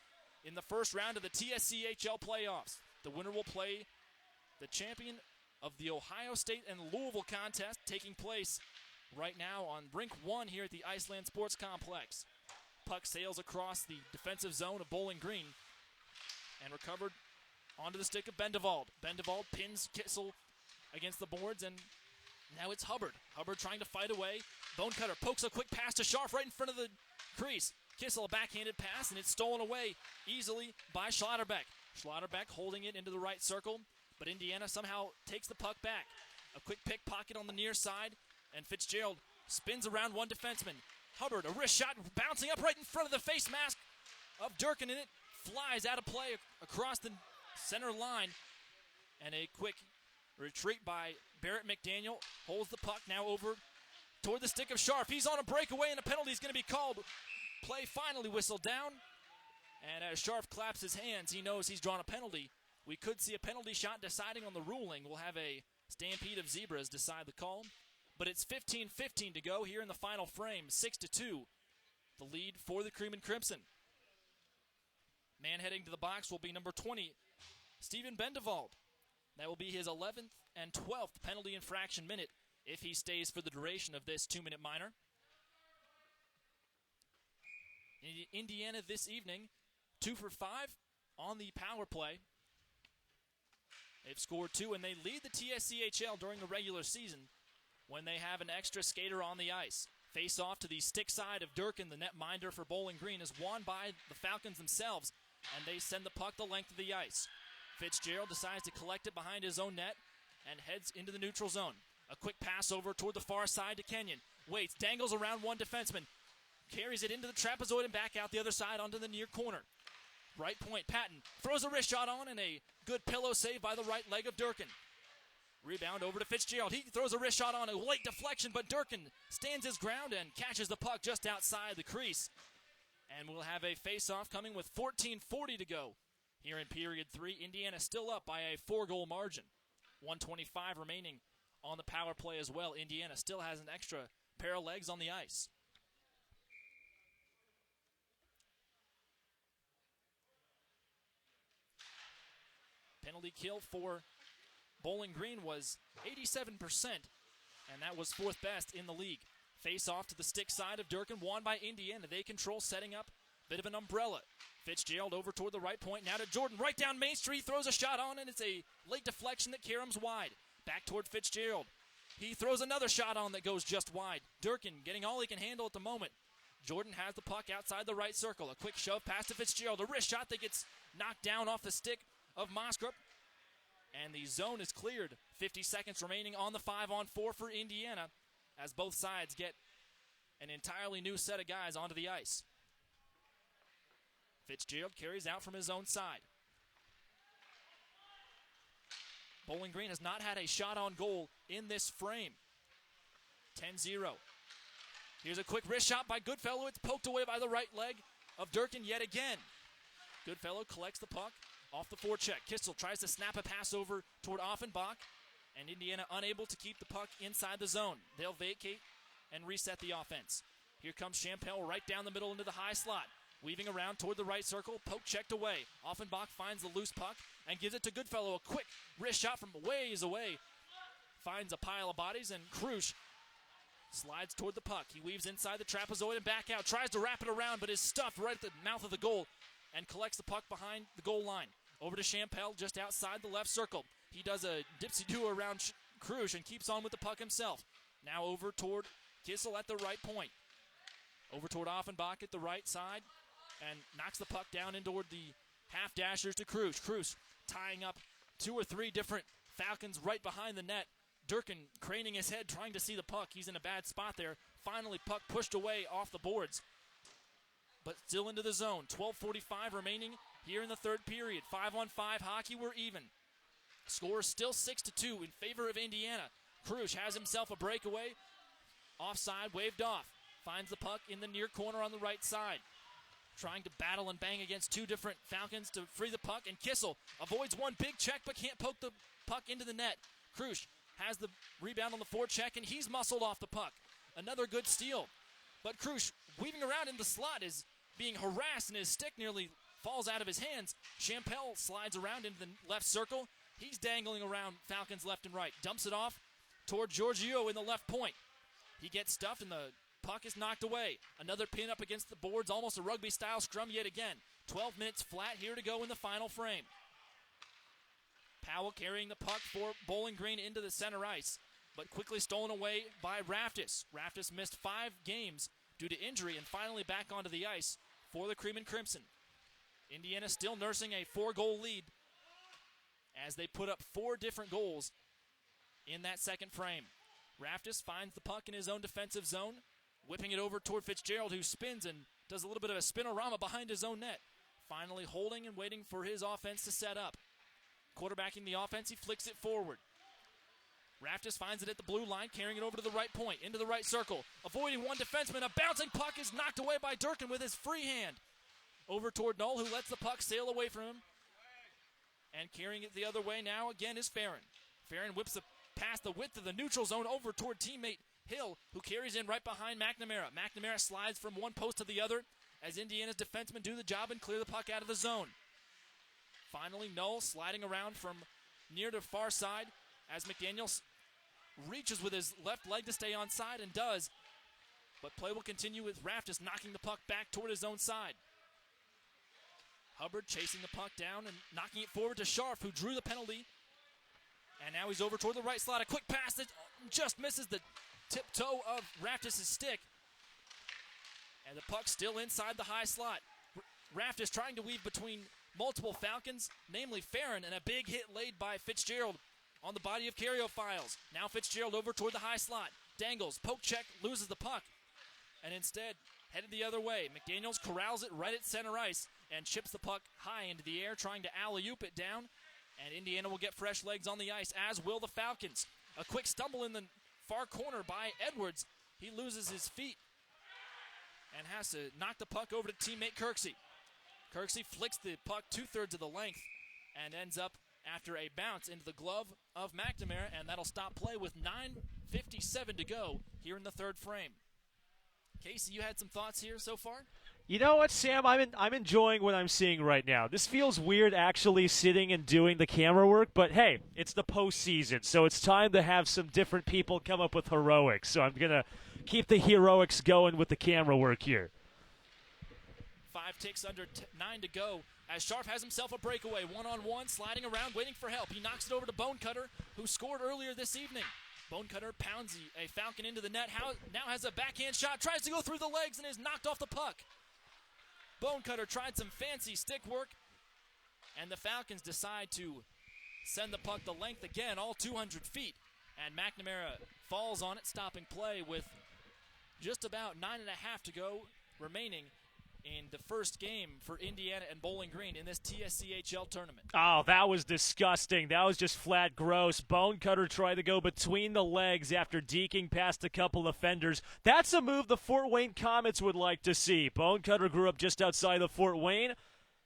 [SPEAKER 2] in the first round of the TSCHL playoffs. The winner will play the champion of the Ohio State and Louisville contest, taking place right now on Rink 1 here at the Iceland Sports Complex. Puck sails across the defensive zone of Bowling Green and recovered Onto the stick of Bendevald. Bendevald pins Kissel against the boards, and now it's Hubbard. Hubbard trying to fight away. Bonecutter pokes a quick pass to Scharf right in front of the crease. Kissel, a backhanded pass, and it's stolen away easily by Schlotterbeck. Schlotterbeck holding it into the right circle, but Indiana somehow takes the puck back. A quick pick pocket on the near side, and Fitzgerald spins around one defenseman. Hubbard, a wrist shot bouncing up right in front of the face mask of Durkin, and it flies out of play across the center line. And a quick retreat by Barrett McDaniel holds the puck now over toward the stick of Scharf. He's on a breakaway, and a penalty is going to be called. Play finally whistled down. And as Scharf claps his hands, he knows he's drawn a penalty. We could see a penalty shot deciding on the ruling. We'll have a stampede of zebras decide the call. But it's 15-15 to go here in the final frame. 6-2, the lead for the Cream and Crimson. Man heading to the box will be number 20, Steven Bendevald. That will be his 11th and 12th penalty infraction minute if he stays for the duration of this 2-minute minor. Indiana this evening, 2 for 5 on the power play. They've scored 2, and they lead the TSCHL during the regular season when they have an extra skater on the ice. Face off to the stick side of Durkin. The netminder for Bowling Green is won by the Falcons themselves, and they send the puck the length of the ice. Fitzgerald decides to collect it behind his own net and heads into the neutral zone. A quick pass over toward the far side to Kenyon. Waits, dangles around one defenseman, carries it into the trapezoid and back out the other side onto the near corner. Right point, Patton throws a wrist shot on, and a good pillow save by the right leg of Durkin. Rebound over to Fitzgerald. He throws a wrist shot on, a late deflection, but Durkin stands his ground and catches the puck just outside the crease. And we'll have a face-off coming with 14:40 to go here in period 3. Indiana still up by a 4-goal margin. 1:25 remaining on the power play as well. Indiana still has an extra pair of legs on the ice. Penalty kill for Bowling Green was 87%, and that was 4th best in the league. Face off to the stick side of Durkin, won by Indiana. They control setting up, bit of an umbrella. Fitzgerald over toward the right point, now to Jordan, right down Main Street, throws a shot on, and it's a late deflection that Karam's wide. Back toward Fitzgerald. He throws another shot on that goes just wide. Durkin getting all he can handle at the moment. Jordan has the puck outside the right circle. A quick shove past to Fitzgerald. A wrist shot that gets knocked down off the stick of Moskrup. And the zone is cleared. 50 seconds remaining on the 5-on-4 for Indiana as both sides get an entirely new set of guys onto the ice. Fitzgerald carries out from his own side. Bowling Green has not had a shot on goal in this frame. 10-0. Here's a quick wrist shot by Goodfellow. It's poked away by the right leg of Durkin yet again. Goodfellow collects the puck off the forecheck. Kissel tries to snap a pass over toward Offenbach, and Indiana unable to keep the puck inside the zone. They'll vacate and reset the offense. Here comes Champel right down the middle into the high slot. Weaving around toward the right circle, poke checked away. Offenbach finds the loose puck and gives it to Goodfellow. A quick wrist shot from ways away. Finds a pile of bodies, and Krusch slides toward the puck. He weaves inside the trapezoid and back out. Tries to wrap it around, but is stuffed right at the mouth of the goal and collects the puck behind the goal line. Over to Champel just outside the left circle. He does a dipsy-do around Krusch and keeps on with the puck himself. Now over toward Kissel at the right point. Over toward Offenbach at the right side and knocks the puck down in toward the half-dashers to Krusch. Krusch tying up 2 or 3 different Falcons right behind the net. Durkin craning his head trying to see the puck. He's in a bad spot there. Finally, puck pushed away off the boards. But still into the zone. 12:45 remaining here in the third period. 5-on-5 hockey, we're even. Score still 6-2 in favor of Indiana. Krusch has himself a breakaway. Offside, waved off. Finds the puck in the near corner on the right side. Trying to battle and bang against 2 different Falcons to free the puck. And Kissel avoids one big check but can't poke the puck into the net. Krusch has the rebound on the forecheck, and he's muscled off the puck. Another good steal. But Krusch, weaving around in the slot, is being harassed, and his stick nearly falls out of his hands. Champel slides around into the left circle. He's dangling around Falcons left and right. Dumps it off toward Giorgio in the left point. He gets stuffed, and the puck is knocked away. Another pin up against the boards, almost a rugby-style scrum yet again. 12 minutes flat here to go in the final frame. Powell carrying the puck for Bowling Green into the center ice, but quickly stolen away by Raftis. Raftis missed 5 games due to injury and finally back onto the ice for the Cream and Crimson. Indiana still nursing a 4-goal lead as they put up 4 different goals in that second frame. Raftis finds the puck in his own defensive zone, whipping it over toward Fitzgerald, who spins and does a little bit of a spinorama behind his own net. Finally holding and waiting for his offense to set up. Quarterbacking the offense, he flicks it forward. Raftis finds it at the blue line, carrying it over to the right point, into the right circle. Avoiding one defenseman, a bouncing puck is knocked away by Durkin with his free hand. Over toward Roehl, who lets the puck sail away from him. And carrying it the other way now again is Farron. Farron whips it past the width of the neutral zone over toward teammate Hill, who carries in right behind McNamara. McNamara slides from one post to the other as Indiana's defensemen do the job and clear the puck out of the zone. Finally, Roehl sliding around from near to far side as McDaniel reaches with his left leg to stay onside and does. But play will continue with Raftis knocking the puck back toward his own side. Hubbard chasing the puck down and knocking it forward to Scharf, who drew the penalty. And now he's over toward the right slot. A quick pass that just misses the tip toe of Raftis' stick. And the puck still inside the high slot. Raftis trying to weave between multiple Falcons, namely Farron, and a big hit laid by Fitzgerald on the body of Carriophiles. Now Fitzgerald over toward the high slot. Dangles, poke check, loses the puck. And instead, headed the other way. McDaniels corrals it right at center ice and chips the puck high into the air, trying to alley-oop it down. And Indiana will get fresh legs on the ice, as will the Falcons. A quick stumble in the far corner by Edwards. He loses his feet and has to knock the puck over to teammate Kirksey. Kirksey flicks the puck 2/3 of the length and ends up after a bounce into the glove of McNamara, and that'll stop play with 9:57 to go here in the third frame. Casey, you had some thoughts here so far?
[SPEAKER 1] You know what, Sam? I'm enjoying what I'm seeing right now. This feels weird actually sitting and doing the camera work, but hey, it's the postseason, so it's time to have some different people come up with heroics. So I'm going to keep the heroics going with the camera work here.
[SPEAKER 2] 5 ticks under 9 to go as Scharf has himself a breakaway. 1-on-1, sliding around, waiting for help. He knocks it over to Bonecutter, who scored earlier this evening. Bonecutter pounds a Falcon into the net. Now has a backhand shot, tries to go through the legs, and is knocked off the puck. Bonecutter tried some fancy stick work, and the Falcons decide to send the puck the length again, all 200 feet. And McNamara falls on it, stopping play with just about 9.5 to go remaining in the first game for Indiana and Bowling Green in this TSCHL tournament.
[SPEAKER 1] Oh, that was disgusting. That was just flat gross. Bonecutter tried to go between the legs after deking past a couple offenders. That's a move the Fort Wayne Comets would like to see. Bonecutter grew up just outside of Fort Wayne.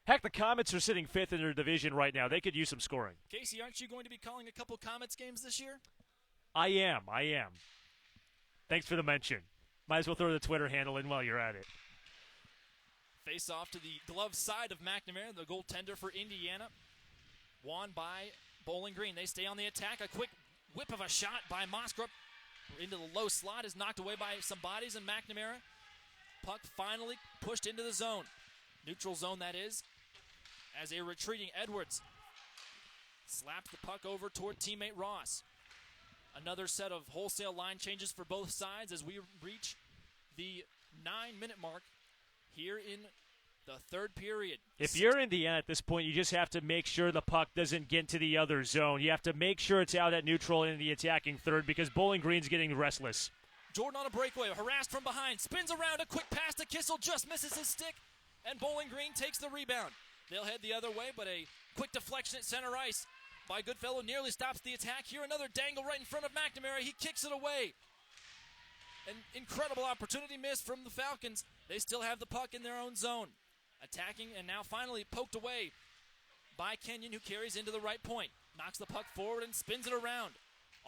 [SPEAKER 1] Heck, the Comets are sitting 5th in their division right now. They could use some scoring.
[SPEAKER 2] Casey, aren't you going to be calling a couple Comets games this year?
[SPEAKER 1] I am. Thanks for the mention. Might as well throw the Twitter handle in while you're at it.
[SPEAKER 2] Face off to the glove side of McNamara, the goaltender for Indiana. Won by Bowling Green. They stay on the attack. A quick whip of a shot by Moskrup into the low slot is knocked away by some bodies, and McNamara. Puck finally pushed into the zone. Neutral zone, that is, as a retreating Edwards slaps the puck over toward teammate Ross. Another set of wholesale line changes for both sides as we reach the 9-minute mark here in the third period.
[SPEAKER 1] If you're Indiana at this point, you just have to make sure the puck doesn't get into the other zone. You have to make sure it's out at neutral in the attacking third because Bowling Green's getting restless.
[SPEAKER 2] Jordan on a breakaway, harassed from behind, spins around, a quick pass to Kissel, just misses his stick, and Bowling Green takes the rebound. They'll head the other way, but a quick deflection at center ice by Goodfellow nearly stops the attack. Here another dangle right in front of McNamara. He kicks it away. An incredible opportunity missed from the Falcons. They still have the puck in their own zone. Attacking and now finally poked away by Kenyon, who carries into the right point. Knocks the puck forward and spins it around.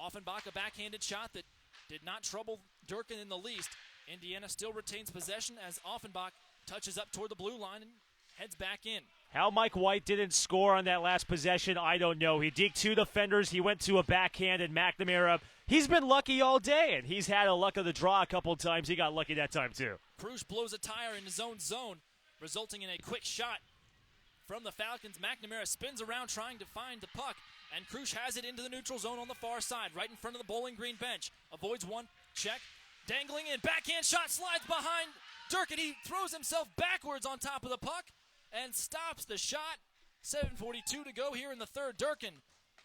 [SPEAKER 2] Offenbach, a backhanded shot that did not trouble Durkin in the least. Indiana still retains possession as Offenbach touches up toward the blue line and heads back in.
[SPEAKER 1] How Mike White didn't score on that last possession, I don't know. He deked 2 defenders. He went to a backhand, and McNamara, he's been lucky all day, and he's had a luck of the draw a couple of times. He got lucky that time, too.
[SPEAKER 2] Cruz blows a tire in his own zone, resulting in a quick shot from the Falcons. McNamara spins around trying to find the puck, and Krusch has it into the neutral zone on the far side, right in front of the Bowling Green bench. Avoids one check, dangling in, backhand shot, slides behind Durkin. He throws himself backwards on top of the puck and stops the shot. 7:42 to go here in the third. Durkin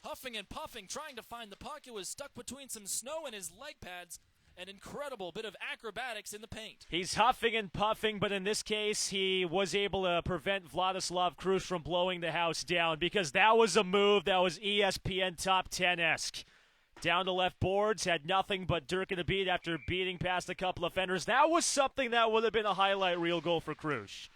[SPEAKER 2] huffing and puffing, trying to find the puck. It was stuck between some snow and his leg pads. An incredible bit of acrobatics in the paint.
[SPEAKER 1] He's huffing and puffing, but in this case, he was able to prevent Vladislav Krusch from blowing the house down, because that was a move that was ESPN Top 10-esque. Down the left boards, had nothing but Durkin to beat after beating past a couple of fenders. That was something that would have been a highlight reel goal for Krusch.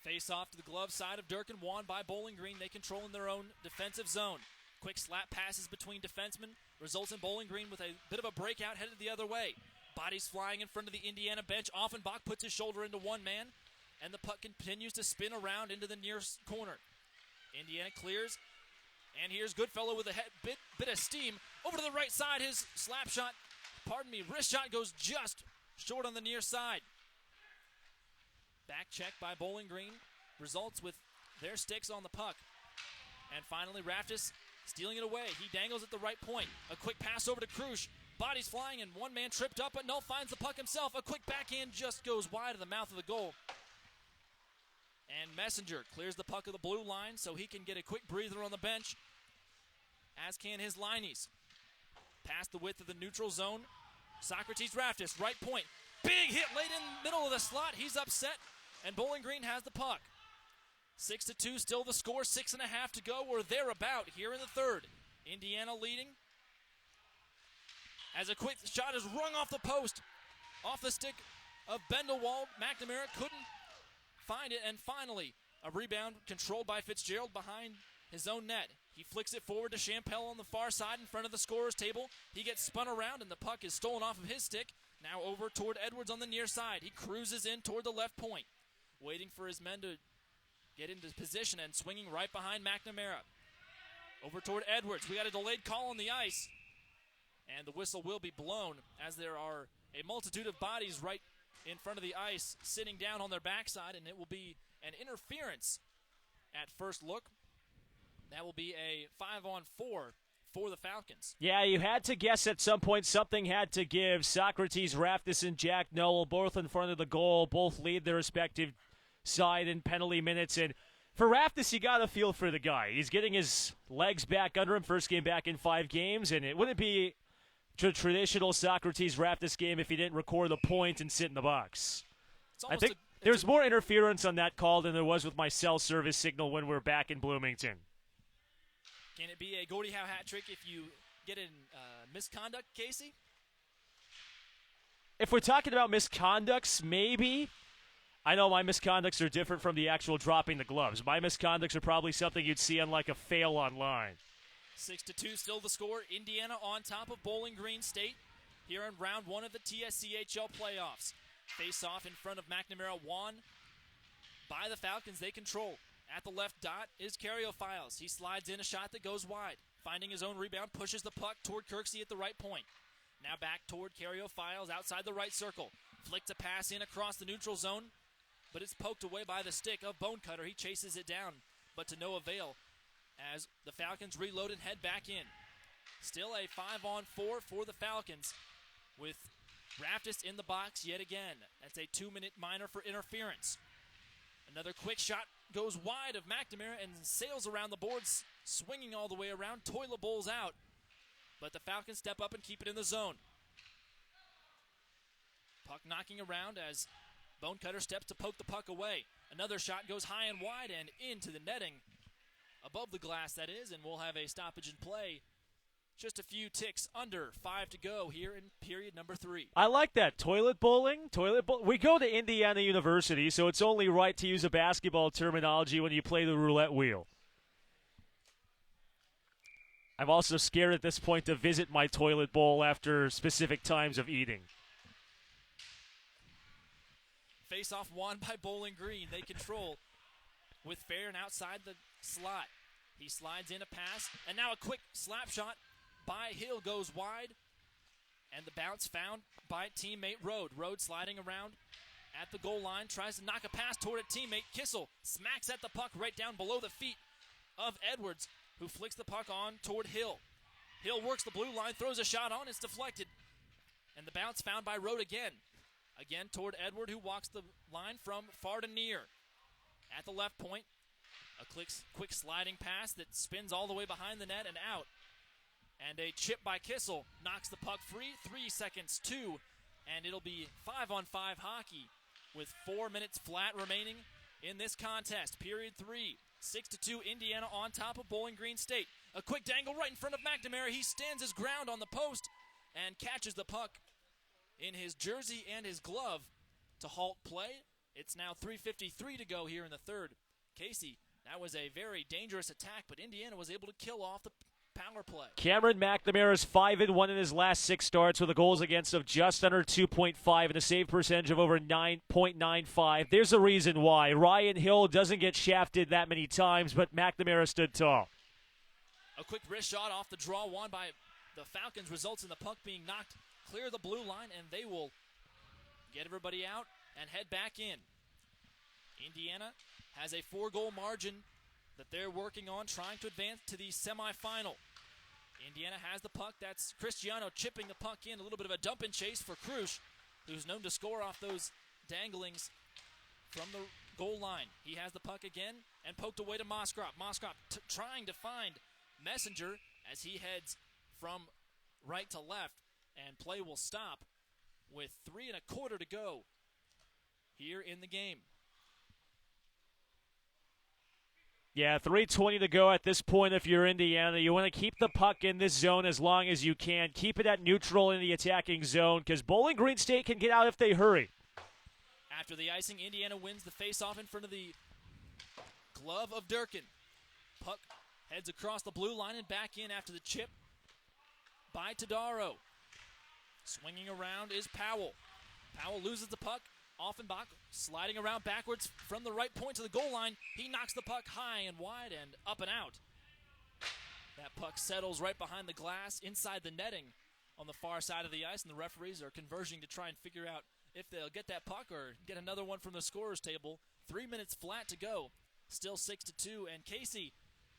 [SPEAKER 2] Face off to the glove side of Durkin, won by Bowling Green. They control in their own defensive zone. Quick slap passes between defensemen results in Bowling Green with a bit of a breakout headed the other way. Bodies flying in front of the Indiana bench. Offenbach puts his shoulder into one man, and the puck continues to spin around into the near corner. Indiana clears, and here's Goodfellow with a bit of steam. Over to the right side, his wrist shot goes just short on the near side. Back check by Bowling Green results with their sticks on the puck. And finally, Raftis stealing it away. He dangles at the right point. A quick pass over to Krusch. Bodies flying, and one man tripped up, but Null finds the puck himself. A quick backhand just goes wide of the mouth of the goal. And Messenger clears the puck of the blue line so he can get a quick breather on the bench, as can his lineys. Past the width of the neutral zone. Socrates Raftis, right point. Big hit late in the middle of the slot. He's upset, and Bowling Green has the puck. 6-2, still the score, 6.5 to go, or thereabout here in the third. Indiana leading. As a quick shot is rung off the post, off the stick of Bendelwald. McNamara couldn't find it, and finally, a rebound controlled by Fitzgerald behind his own net. He flicks it forward to Champel on the far side in front of the scorer's table. He gets spun around, and the puck is stolen off of his stick. Now over toward Edwards on the near side. He cruises in toward the left point, waiting for his men to get into position, and swinging right behind McNamara. Over toward Edwards. We got a delayed call on the ice, and the whistle will be blown as there are a multitude of bodies right in front of the ice sitting down on their backside, and it will be an interference at first look. That will be a 5-on-4 for the Falcons.
[SPEAKER 1] Yeah, you had to guess at some point something had to give. Socrates Raftis and Jack Noel both in front of the goal, both lead their respective side in penalty minutes. And for Raftis, you got to feel for the guy. He's getting his legs back under him, first game back in 5 games, and it wouldn't be a traditional Socrates Raftis game if he didn't record the point and sit in the box. I think there's more interference on that call than there was with my cell service signal when we're back in Bloomington.
[SPEAKER 2] Can it be a Gordie Howe hat trick if you get in misconduct, Casey?
[SPEAKER 1] If we're talking about misconducts, maybe. I know my misconducts are different from the actual dropping the gloves. My misconducts are probably something you'd see on like a fail online.
[SPEAKER 2] 6-2 still the score. Indiana on top of Bowling Green State here in round 1 of the TSCHL playoffs. Face off in front of McNamara, won by the Falcons. They control. At the left dot is Karyofiles. He slides in a shot that goes wide. Finding his own rebound, pushes the puck toward Kirksey at the right point. Now back toward Karyofiles outside the right circle. Flicked a pass in across the neutral zone, but it's poked away by the stick of Bonecutter. He chases it down, but to no avail as the Falcons reload and head back in. Still a 5-on-4 for the Falcons with Raftis in the box yet again. That's a 2-minute minor for interference. Another quick shot goes wide of McNamara and sails around the boards, swinging all the way around. Toilet bowls out, but the Falcons step up and keep it in the zone. Puck knocking around as Bonecutter steps to poke the puck away. Another shot goes high and wide and into the netting. Above the glass, that is, and we'll have a stoppage in play. Just a few ticks under 5 to go here in period number 3.
[SPEAKER 1] I like that. Toilet bowling. We go to Indiana University, so it's only right to use a basketball terminology when you play the roulette wheel. I'm also scared at this point to visit my toilet bowl after specific times of eating.
[SPEAKER 2] Face-off won by Bowling Green. They control with Farron outside the slot. He slides in a pass, and now a quick slap shot by Hill goes wide, and the bounce found by teammate Roehl. Roehl sliding around at the goal line, tries to knock a pass toward a teammate. Kissel smacks at the puck right down below the feet of Edwards, who flicks the puck on toward Hill. Hill works the blue line, throws a shot on, it's deflected. And the bounce found by Roehl again. Again toward Edward, who walks the line from far to near. At the left point, a quick sliding pass that spins all the way behind the net and out. And a chip by Kissel knocks the puck free. 3 seconds, 2. And it'll be 5-on-5 hockey with 4 minutes flat remaining in this contest. Period 3. 6-2, Indiana on top of Bowling Green State. A quick dangle right in front of McNamara. He stands his ground on the post and catches the puck in his jersey and his glove to halt play. It's now 3:53 to go here in the third. Casey, that was a very dangerous attack, but Indiana was able to kill off the power play.
[SPEAKER 1] Cameron McNamara's 5-1 in his last 6 starts with a goals against of just under 2.5 and a save percentage of over 9.95. There's a reason why. Ryan Hill doesn't get shafted that many times, but McNamara stood tall.
[SPEAKER 2] A quick wrist shot off the draw won by the Falcons results in the puck being knocked clear of the blue line, and they will get everybody out and head back in. Indiana has a 4-goal margin that they're working on, trying to advance to the semifinal. Indiana has the puck. That's Cristiano chipping the puck in. A little bit of a dump and chase for Krusch, who's known to score off those danglings from the goal line. He has the puck again and poked away to Moskrop. Moskrop trying to find Messenger as he heads from right to left, and play will stop with 3 1/4 to go here in the game.
[SPEAKER 1] Yeah, 3:20 to go at this point if you're Indiana. You want to keep the puck in this zone as long as you can. Keep it at neutral in the attacking zone because Bowling Green State can get out if they hurry.
[SPEAKER 2] After the icing, Indiana wins the face-off in front of the glove of Durkin. Puck heads across the blue line and back in after the chip by Todaro. Swinging around is Powell. Powell loses the puck. Offenbach sliding around backwards from the right point to the goal line. He knocks the puck high and wide and up and out. That puck settles right behind the glass inside the netting on the far side of the ice, and the referees are converging to try and figure out if they'll get that puck or get another one from the scorer's table. 3 minutes flat to go. Still 6-2. And Casey,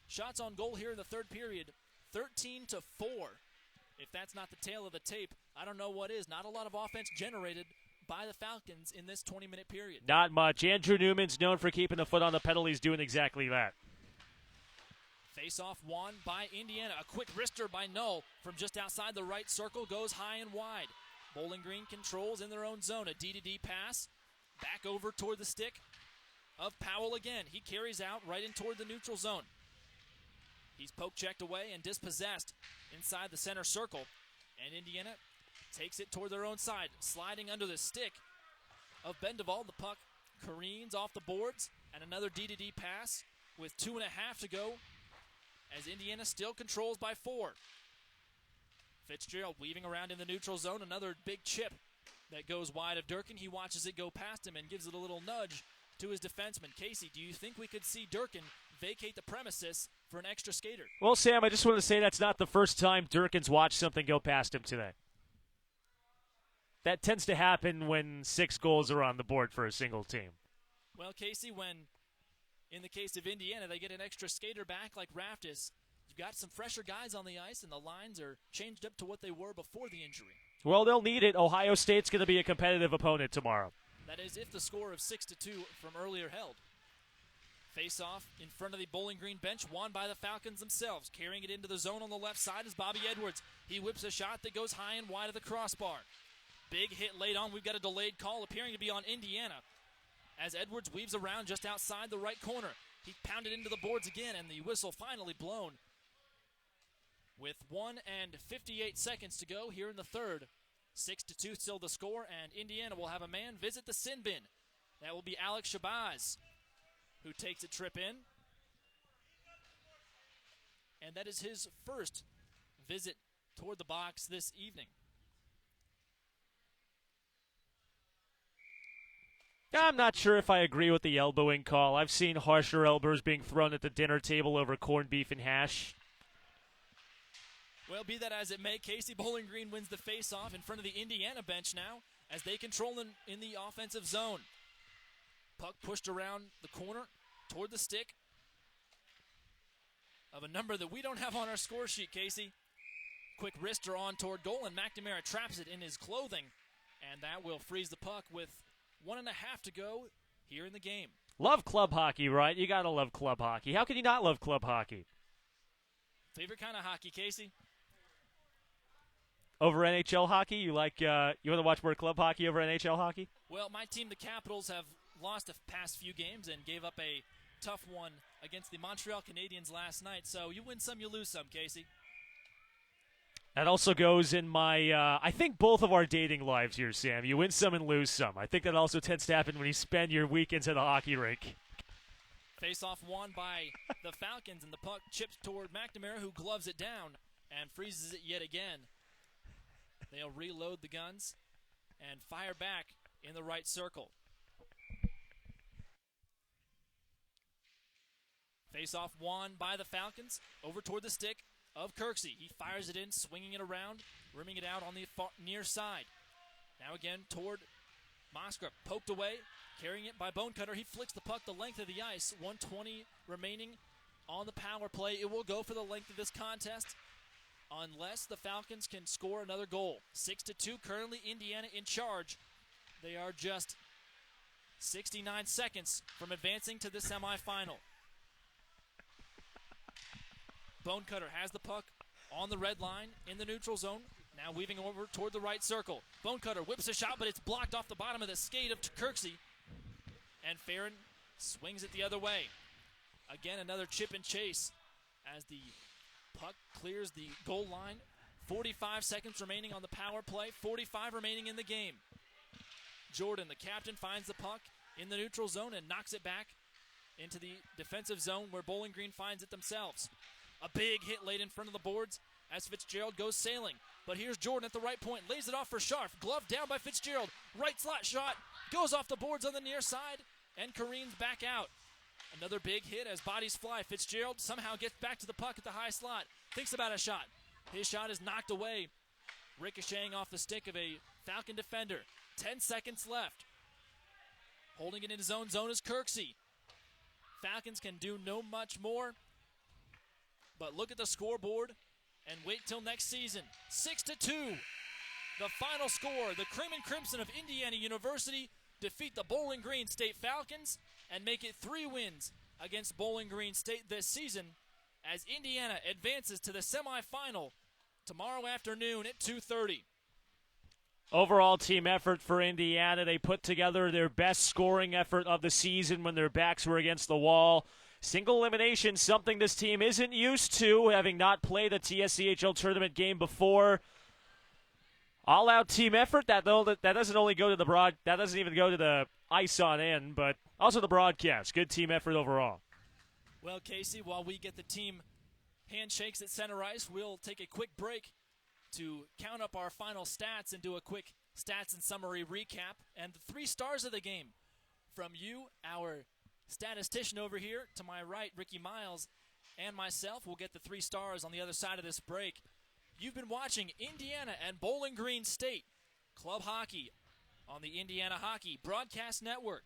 [SPEAKER 2] shots on goal here in the third period, 13-4. If that's not the tail of the tape, I don't know what is. Not a lot of offense generated by the Falcons in this 20-minute period.
[SPEAKER 1] Not much. Andrew Newman's known for keeping the foot on the pedal. He's doing exactly that.
[SPEAKER 2] Face-off won by Indiana. A quick wrister by Null from just outside the right circle goes high and wide. Bowling Green controls in their own zone. A D-to-D pass back over toward the stick of Powell again. He carries out right in toward the neutral zone. He's poke-checked away and dispossessed inside the center circle. And Indiana takes it toward their own side, sliding under the stick of Bendeval. The puck careens off the boards, and another D-to-D pass with 2.5 to go as Indiana still controls by 4. Fitzgerald weaving around in the neutral zone, another big chip that goes wide of Durkin. He watches it go past him and gives it a little nudge to his defenseman. Casey, do you think we could see Durkin vacate the premises for an extra skater?
[SPEAKER 1] Well, Sam, I just want to say that's not the first time Durkin's watched something go past him today. That tends to happen when 6 goals are on the board for a single team.
[SPEAKER 2] Well, Casey, when, in the case of Indiana, they get an extra skater back like Raftis, you've got some fresher guys on the ice, and the lines are changed up to what they were before the injury.
[SPEAKER 1] Well, they'll need it. Ohio State's going to be a competitive opponent tomorrow.
[SPEAKER 2] That is if the score of 6-2 from earlier held. Face-off in front of the Bowling Green bench, won by the Falcons themselves. Carrying it into the zone on the left side is Bobby Edwards. He whips a shot that goes high and wide of the crossbar. Big hit laid on. We've got a delayed call appearing to be on Indiana as Edwards weaves around just outside the right corner. He pounded into the boards again, and the whistle finally blown. With 1 and 58 seconds to go here in the third. 6-2 still the score, and Indiana will have a man visit the sin bin. That will be Alex Shabazz, who takes a trip in. And that is his first visit toward the box this evening.
[SPEAKER 1] I'm not sure if I agree with the elbowing call. I've seen harsher elbows being thrown at the dinner table over corned beef and hash.
[SPEAKER 2] Well, be that as it may, Casey, Bowling Green wins the face-off in front of the Indiana bench now as they control in the offensive zone. Puck pushed around the corner toward the stick of a number that we don't have on our score sheet, Casey. Quick wrister on toward goal, and McNamara traps it in his clothing, and that will freeze the puck with 1.5 to go here in the game.
[SPEAKER 1] Love club hockey, right? You got to love club hockey. How can you not love club hockey?
[SPEAKER 2] Favorite kind of hockey, Casey?
[SPEAKER 1] Over NHL hockey? You want to watch more club hockey over NHL hockey?
[SPEAKER 2] Well, my team, the Capitals, have lost the past few games and gave up a tough one against the Montreal Canadiens last night. So you win some, you lose some, Casey.
[SPEAKER 1] That also goes in my, I think both of our dating lives here, Sam. You win some and lose some. I think that also tends to happen when you spend your weekends at a hockey rink.
[SPEAKER 2] Face-off won by the Falcons, and the puck chips toward McNamara, who gloves it down and freezes it yet again. They'll reload the guns and fire back in the right circle. Face-off won by the Falcons over toward the stick of Kirksey. He fires it in, swinging it around, rimming it out on the near side. Now again toward Moskra, poked away, carrying it by Bonecutter. He flicks the puck the length of the ice. 1:20 remaining on the power play. It will go for the length of this contest unless the Falcons can score another goal. 6-2, currently Indiana in charge. They are just 69 seconds from advancing to the semifinal. Bonecutter has the puck on the red line in the neutral zone. Now weaving over toward the right circle. Bonecutter whips a shot, but it's blocked off the bottom of the skate of Kirksey. And Farron swings it the other way. Again, another chip and chase as the puck clears the goal line. 45 seconds remaining on the power play. 45 remaining in the game. Jordan, the captain, finds the puck in the neutral zone and knocks it back into the defensive zone where Bowling Green finds it themselves. A big hit laid in front of the boards as Fitzgerald goes sailing. But here's Jordan at the right point, lays it off for Scharf. Glove down by Fitzgerald. Right slot shot, goes off the boards on the near side and careens back out. Another big hit as bodies fly. Fitzgerald somehow gets back to the puck at the high slot. Thinks about a shot. His shot is knocked away, ricocheting off the stick of a Falcon defender. 10 seconds left. Holding it in his own zone is Kirksey. Falcons can do no much more, but look at the scoreboard and wait till next season. 6-2. The final score. The Cream and Crimson of Indiana University defeat the Bowling Green State Falcons and make it 3 wins against Bowling Green State this season as Indiana advances to the semifinal tomorrow afternoon at 2:30.
[SPEAKER 1] Overall team effort for Indiana. They put together their best scoring effort of the season when their backs were against the wall. Single elimination, something this team isn't used to, having not played a TSCHL tournament game before. All-out team effort. That doesn't only go to that doesn't even go to the ice on end, but also the broadcast. Good team effort overall.
[SPEAKER 2] Well, Casey, while we get the team handshakes at center ice, we'll take a quick break to count up our final stats and do a quick stats and summary recap. And the 3 stars of the game from you, our statistician over here to my right, Ricky Miles, and myself will get the 3 stars on the other side of this break. You've been watching Indiana and Bowling Green State Club Hockey on the Indiana Hockey Broadcast Network.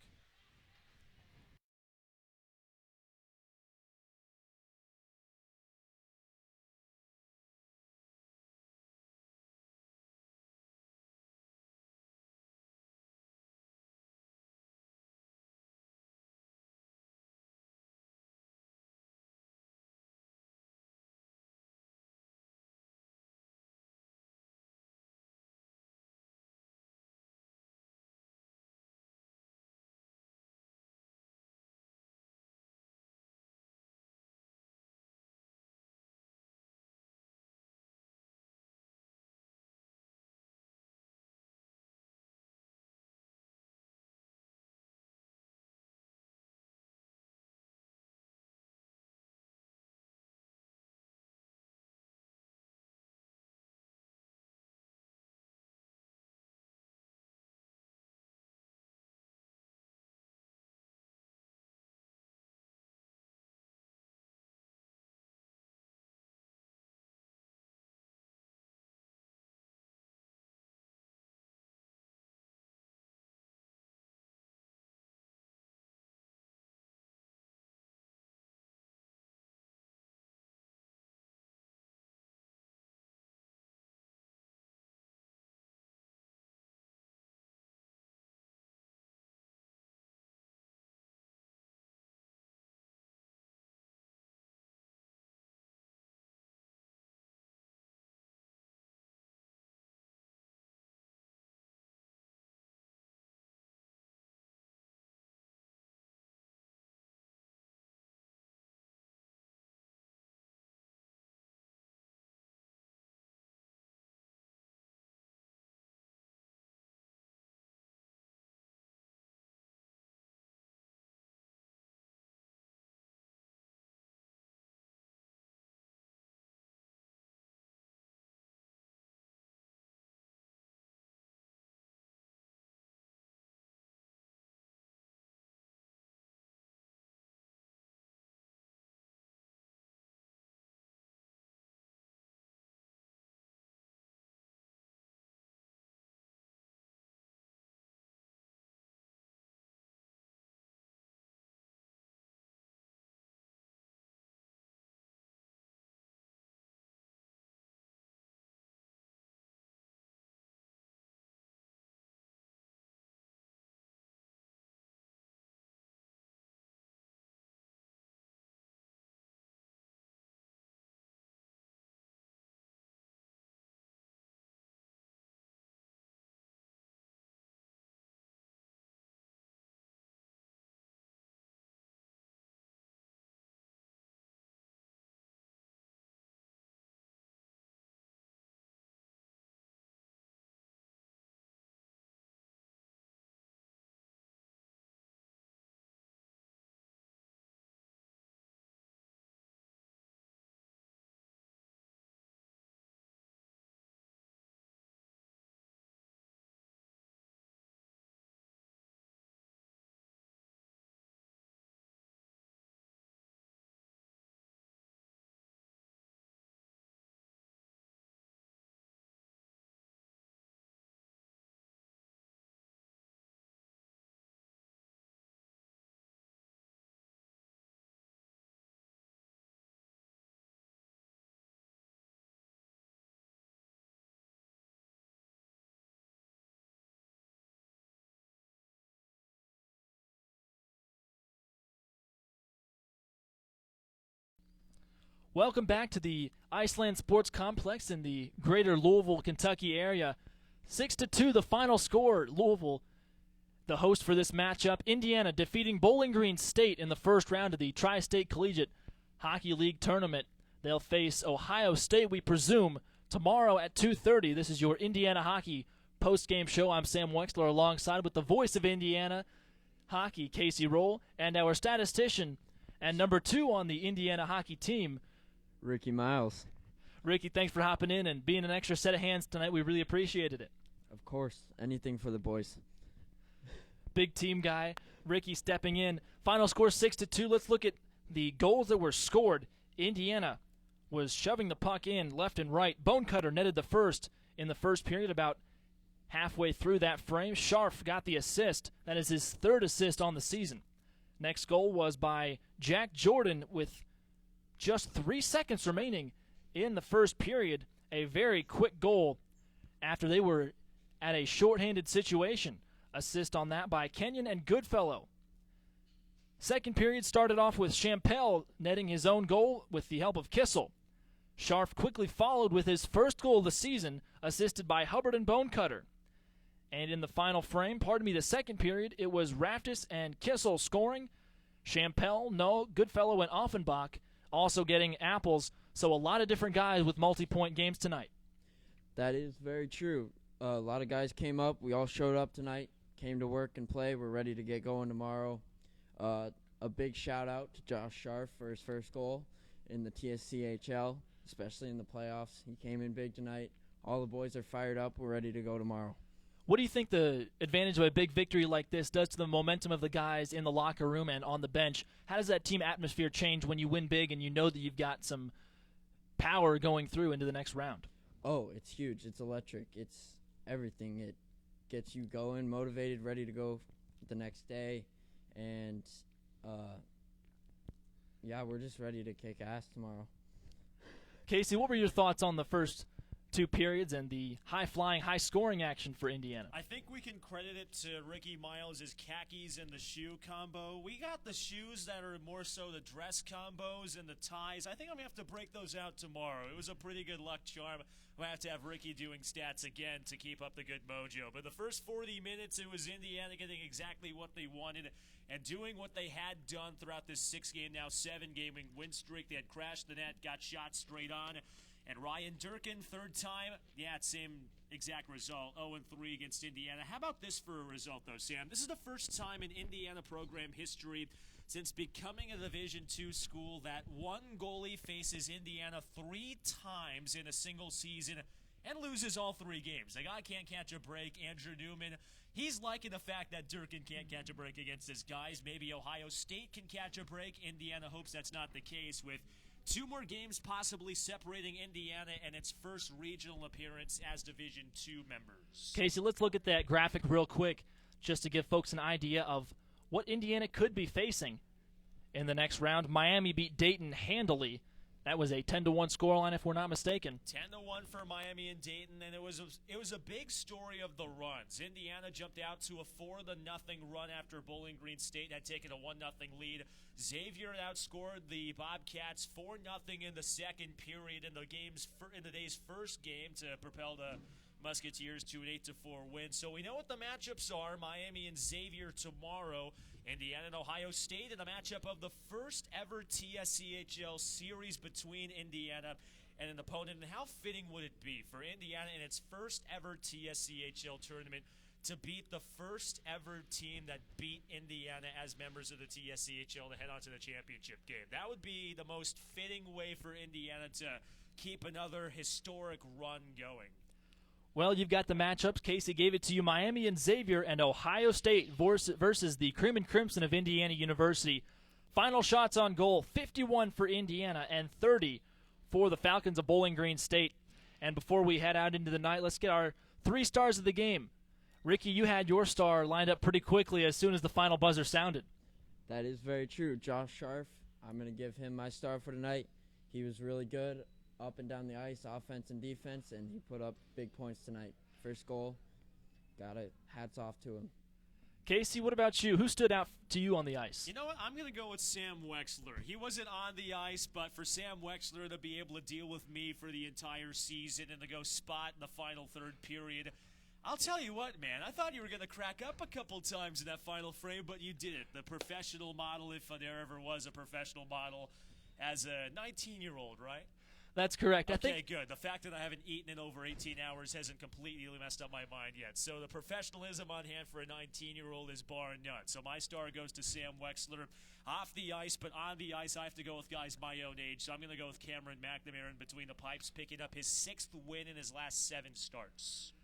[SPEAKER 2] Welcome back to the Iceland Sports Complex in the greater Louisville, Kentucky area. 6-2 the final score. Louisville, the host for this matchup. Indiana defeating Bowling Green State in the first round of the Tri-State Collegiate Hockey League tournament. They'll face Ohio State, we presume, tomorrow at 2:30. This is your Indiana Hockey post-game show. I'm Sam Wexler alongside with the voice of Indiana Hockey, Casey Roehl, and our statistician and number 2 on the Indiana Hockey team,
[SPEAKER 4] Ricky Miles.
[SPEAKER 2] Ricky, thanks for hopping in and being an extra set of hands tonight. We really appreciated it.
[SPEAKER 4] Of course, anything for the boys.
[SPEAKER 2] Big team guy, Ricky stepping in. Final score 6-2. Let's look at the goals that were scored. Indiana was shoving the puck in left and right. Bonecutter netted the first in the first period, about halfway through that frame. Scharf got the assist. That is his 3rd assist on the season. Next goal was by Jack Jordan with just 3 seconds remaining in the first period. A very quick goal after they were at a shorthanded situation. Assist on that by Kenyon and Goodfellow. Second period started off with Champel netting his own goal with the help of Kissel. Scharf quickly followed with his first goal of the season, assisted by Hubbard and Bonecutter. And in the final frame, the second period, it was Raftis and Kissel scoring. Champel, no, Goodfellow and Offenbach also getting apples. So a lot of different guys with multi-point games tonight.
[SPEAKER 4] That is very true. A lot of guys came up. We all showed up tonight, came to work and play. We're ready to get going tomorrow. A big shout-out to Josh Scharf for his first goal in the TSCHL, especially in the playoffs. He came in big tonight. All the boys are fired up. We're ready to go tomorrow.
[SPEAKER 2] What do you think the advantage of a big victory like this does to the momentum of the guys in the locker room and on the bench? How does that team atmosphere change when you win big and you know that you've got some power going through into the next round?
[SPEAKER 4] Oh, it's huge. It's electric. It's everything. It gets you going, motivated, ready to go the next day. And, yeah, we're just ready to kick ass tomorrow.
[SPEAKER 2] Casey, what were your thoughts on the first 2 periods and the high-flying, high-scoring action for Indiana?
[SPEAKER 5] I think we can credit it to Ricky Miles' khakis and the shoe combo. We got the shoes that are more so the dress combos and the ties. I think I'm going to have to break those out tomorrow. It was a pretty good luck charm. We'll have to have Ricky doing stats again to keep up the good mojo. But the first 40 minutes, it was Indiana getting exactly what they wanted and doing what they had done throughout this 6-game, now 7-game win streak. They had crashed the net, got shot straight on. And Ryan Durkin, 3rd time, same exact result, 0-3 against Indiana. How about this for a result, though, Sam? This is the first time in Indiana program history since becoming a Division II school that one goalie faces Indiana 3 times in a single season and loses all 3 games. The guy can't catch a break. Andrew Newman, he's liking the fact that Durkin can't catch a break against his guys. Maybe Ohio State can catch a break. Indiana hopes that's not the case, with 2 more games possibly separating Indiana and its first regional appearance as Division II members.
[SPEAKER 2] Casey, let's look at that graphic real quick just to give folks an idea of what Indiana could be facing in the next round. Miami beat Dayton handily. That was a 10-1 scoreline, if we're not mistaken.
[SPEAKER 5] 10-1 for Miami and Dayton, and it was a big story of the runs. Indiana jumped out to a 4-0 run after Bowling Green State had taken a 1-0 lead. Xavier outscored the Bobcats 4-0 in the second period in the day's first game to propel the Musketeers to an 8-4 win. So we know what the matchups are. Miami and Xavier tomorrow. Indiana and Ohio State in the matchup of the first ever TSCHL series between Indiana and an opponent. And how fitting would it be for Indiana in its first ever TSCHL tournament to beat the first ever team that beat Indiana as members of the TSCHL to head on to the championship game? That would be the most fitting way for Indiana to keep another historic run going.
[SPEAKER 2] Well, you've got the matchups. Casey gave it to you. Miami and Xavier and Ohio State versus the Cream and Crimson of Indiana University. Final shots on goal, 51 for Indiana and 30 for the Falcons of Bowling Green State. And before we head out into the night, let's get our 3 stars of the game. Ricky, you had your star lined up pretty quickly as soon as the final buzzer sounded.
[SPEAKER 4] That is very true. Josh Scharf, I'm going to give him my star for tonight. He was really good up and down the ice, offense and defense, and he put up big points tonight. First goal, hats off to him.
[SPEAKER 2] Casey, what about you? Who stood out to you on the ice?
[SPEAKER 5] You know what? I'm going to go with Sam Wexler. He wasn't on the ice, but for Sam Wexler to be able to deal with me for the entire season and to go spot in the final third period, I'll tell you what, man. I thought you were going to crack up a couple times in that final frame, but you didn't. The professional model, if there ever was a professional model, as a 19-year-old, right?
[SPEAKER 2] That's correct.
[SPEAKER 5] Okay, good. The fact that I haven't eaten in over 18 hours hasn't completely messed up my mind yet. So the professionalism on hand for a 19-year-old is bar none. So my star goes to Sam Wexler. Off the ice, but on the ice, I have to go with guys my own age. So I'm going to go with Cameron McNamara in between the pipes, picking up his 6th win in his last 7 starts.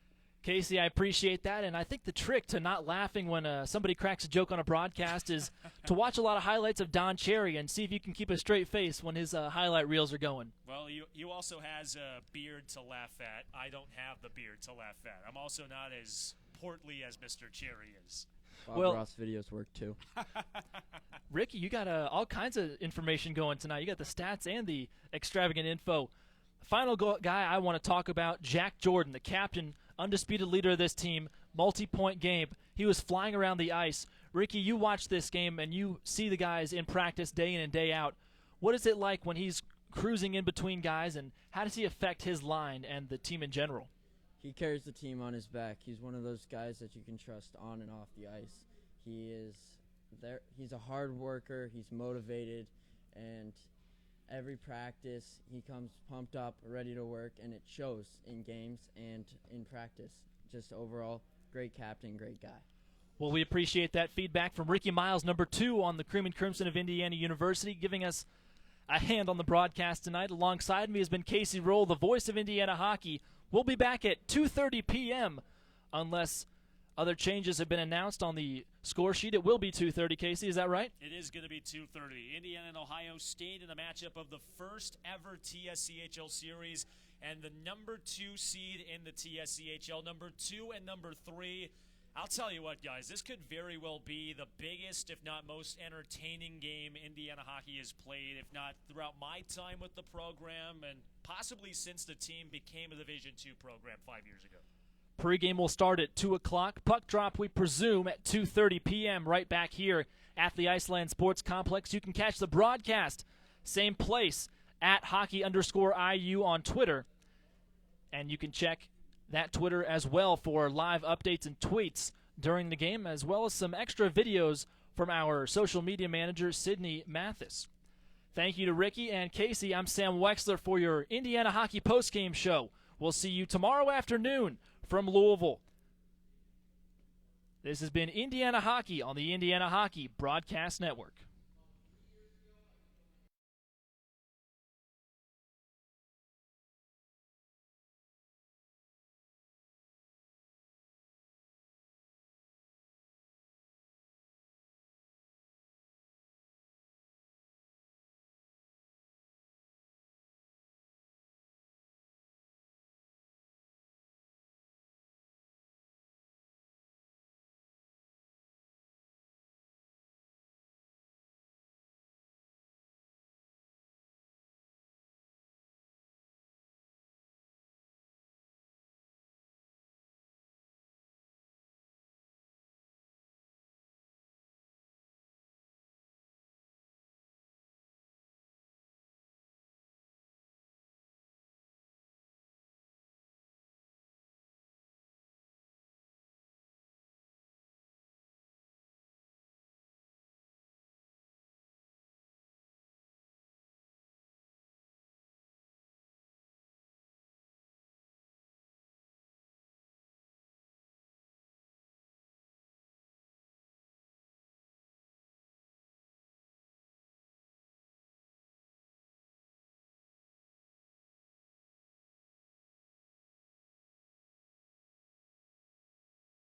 [SPEAKER 2] Casey, I appreciate that, and I think the trick to not laughing when somebody cracks a joke on a broadcast is to watch a lot of highlights of Don Cherry and see if you can keep a straight face when his highlight reels are going.
[SPEAKER 5] Well, you also has a beard to laugh at. I don't have the beard to laugh at. I'm also not as portly as Mr. Cherry is.
[SPEAKER 4] Bob Ross videos work too.
[SPEAKER 2] Ricky, you got all kinds of information going tonight. You got the stats and the extravagant info. Final guy I want to talk about, Jack Jordan, the captain, undisputed leader of this team, multi-point game. He was flying around the ice. Ricky, you watch this game and you see the guys in practice day in and day out. What is it like when he's cruising in between guys, and how does he affect his line and the team in general?
[SPEAKER 4] He carries the team on his back. He's one of those guys that you can trust on and off the ice. He is there. He's a hard worker. He's motivated, and every practice he comes pumped up, ready to work, and it shows in games and in practice. Just overall, great captain, great guy.
[SPEAKER 2] Well, we appreciate that feedback from Ricky Miles, number 2 on the Cream and Crimson of Indiana University, giving us a hand on the broadcast tonight. Alongside me has been Casey Roehl, the voice of Indiana hockey. We'll be back at 2:30 p.m. unless other changes have been announced on the score sheet. It will be 2:30, Casey. Is that right?
[SPEAKER 5] It is going to be 2:30. Indiana and Ohio State in the matchup of the first ever TSCHL series and the number 2 seed in the TSCHL, number 2 and number 3. I'll tell you what, guys, this could very well be the biggest, if not most entertaining game Indiana hockey has played, if not throughout my time with the program and possibly since the team became a Division II program 5 years ago.
[SPEAKER 2] Pre-game will start at 2 o'clock. Puck drop, we presume, at 2:30 p.m. right back here at the Iceland Sports Complex. You can catch the broadcast, same place, at @hockey_IU on Twitter. And you can check that Twitter as well for live updates and tweets during the game, as well as some extra videos from our social media manager, Sydney Mathis. Thank you to Ricky and Casey. I'm Sam Wexler for your Indiana Hockey postgame show. We'll see you tomorrow afternoon from Louisville. This has been Indiana Hockey on the Indiana Hockey Broadcast Network.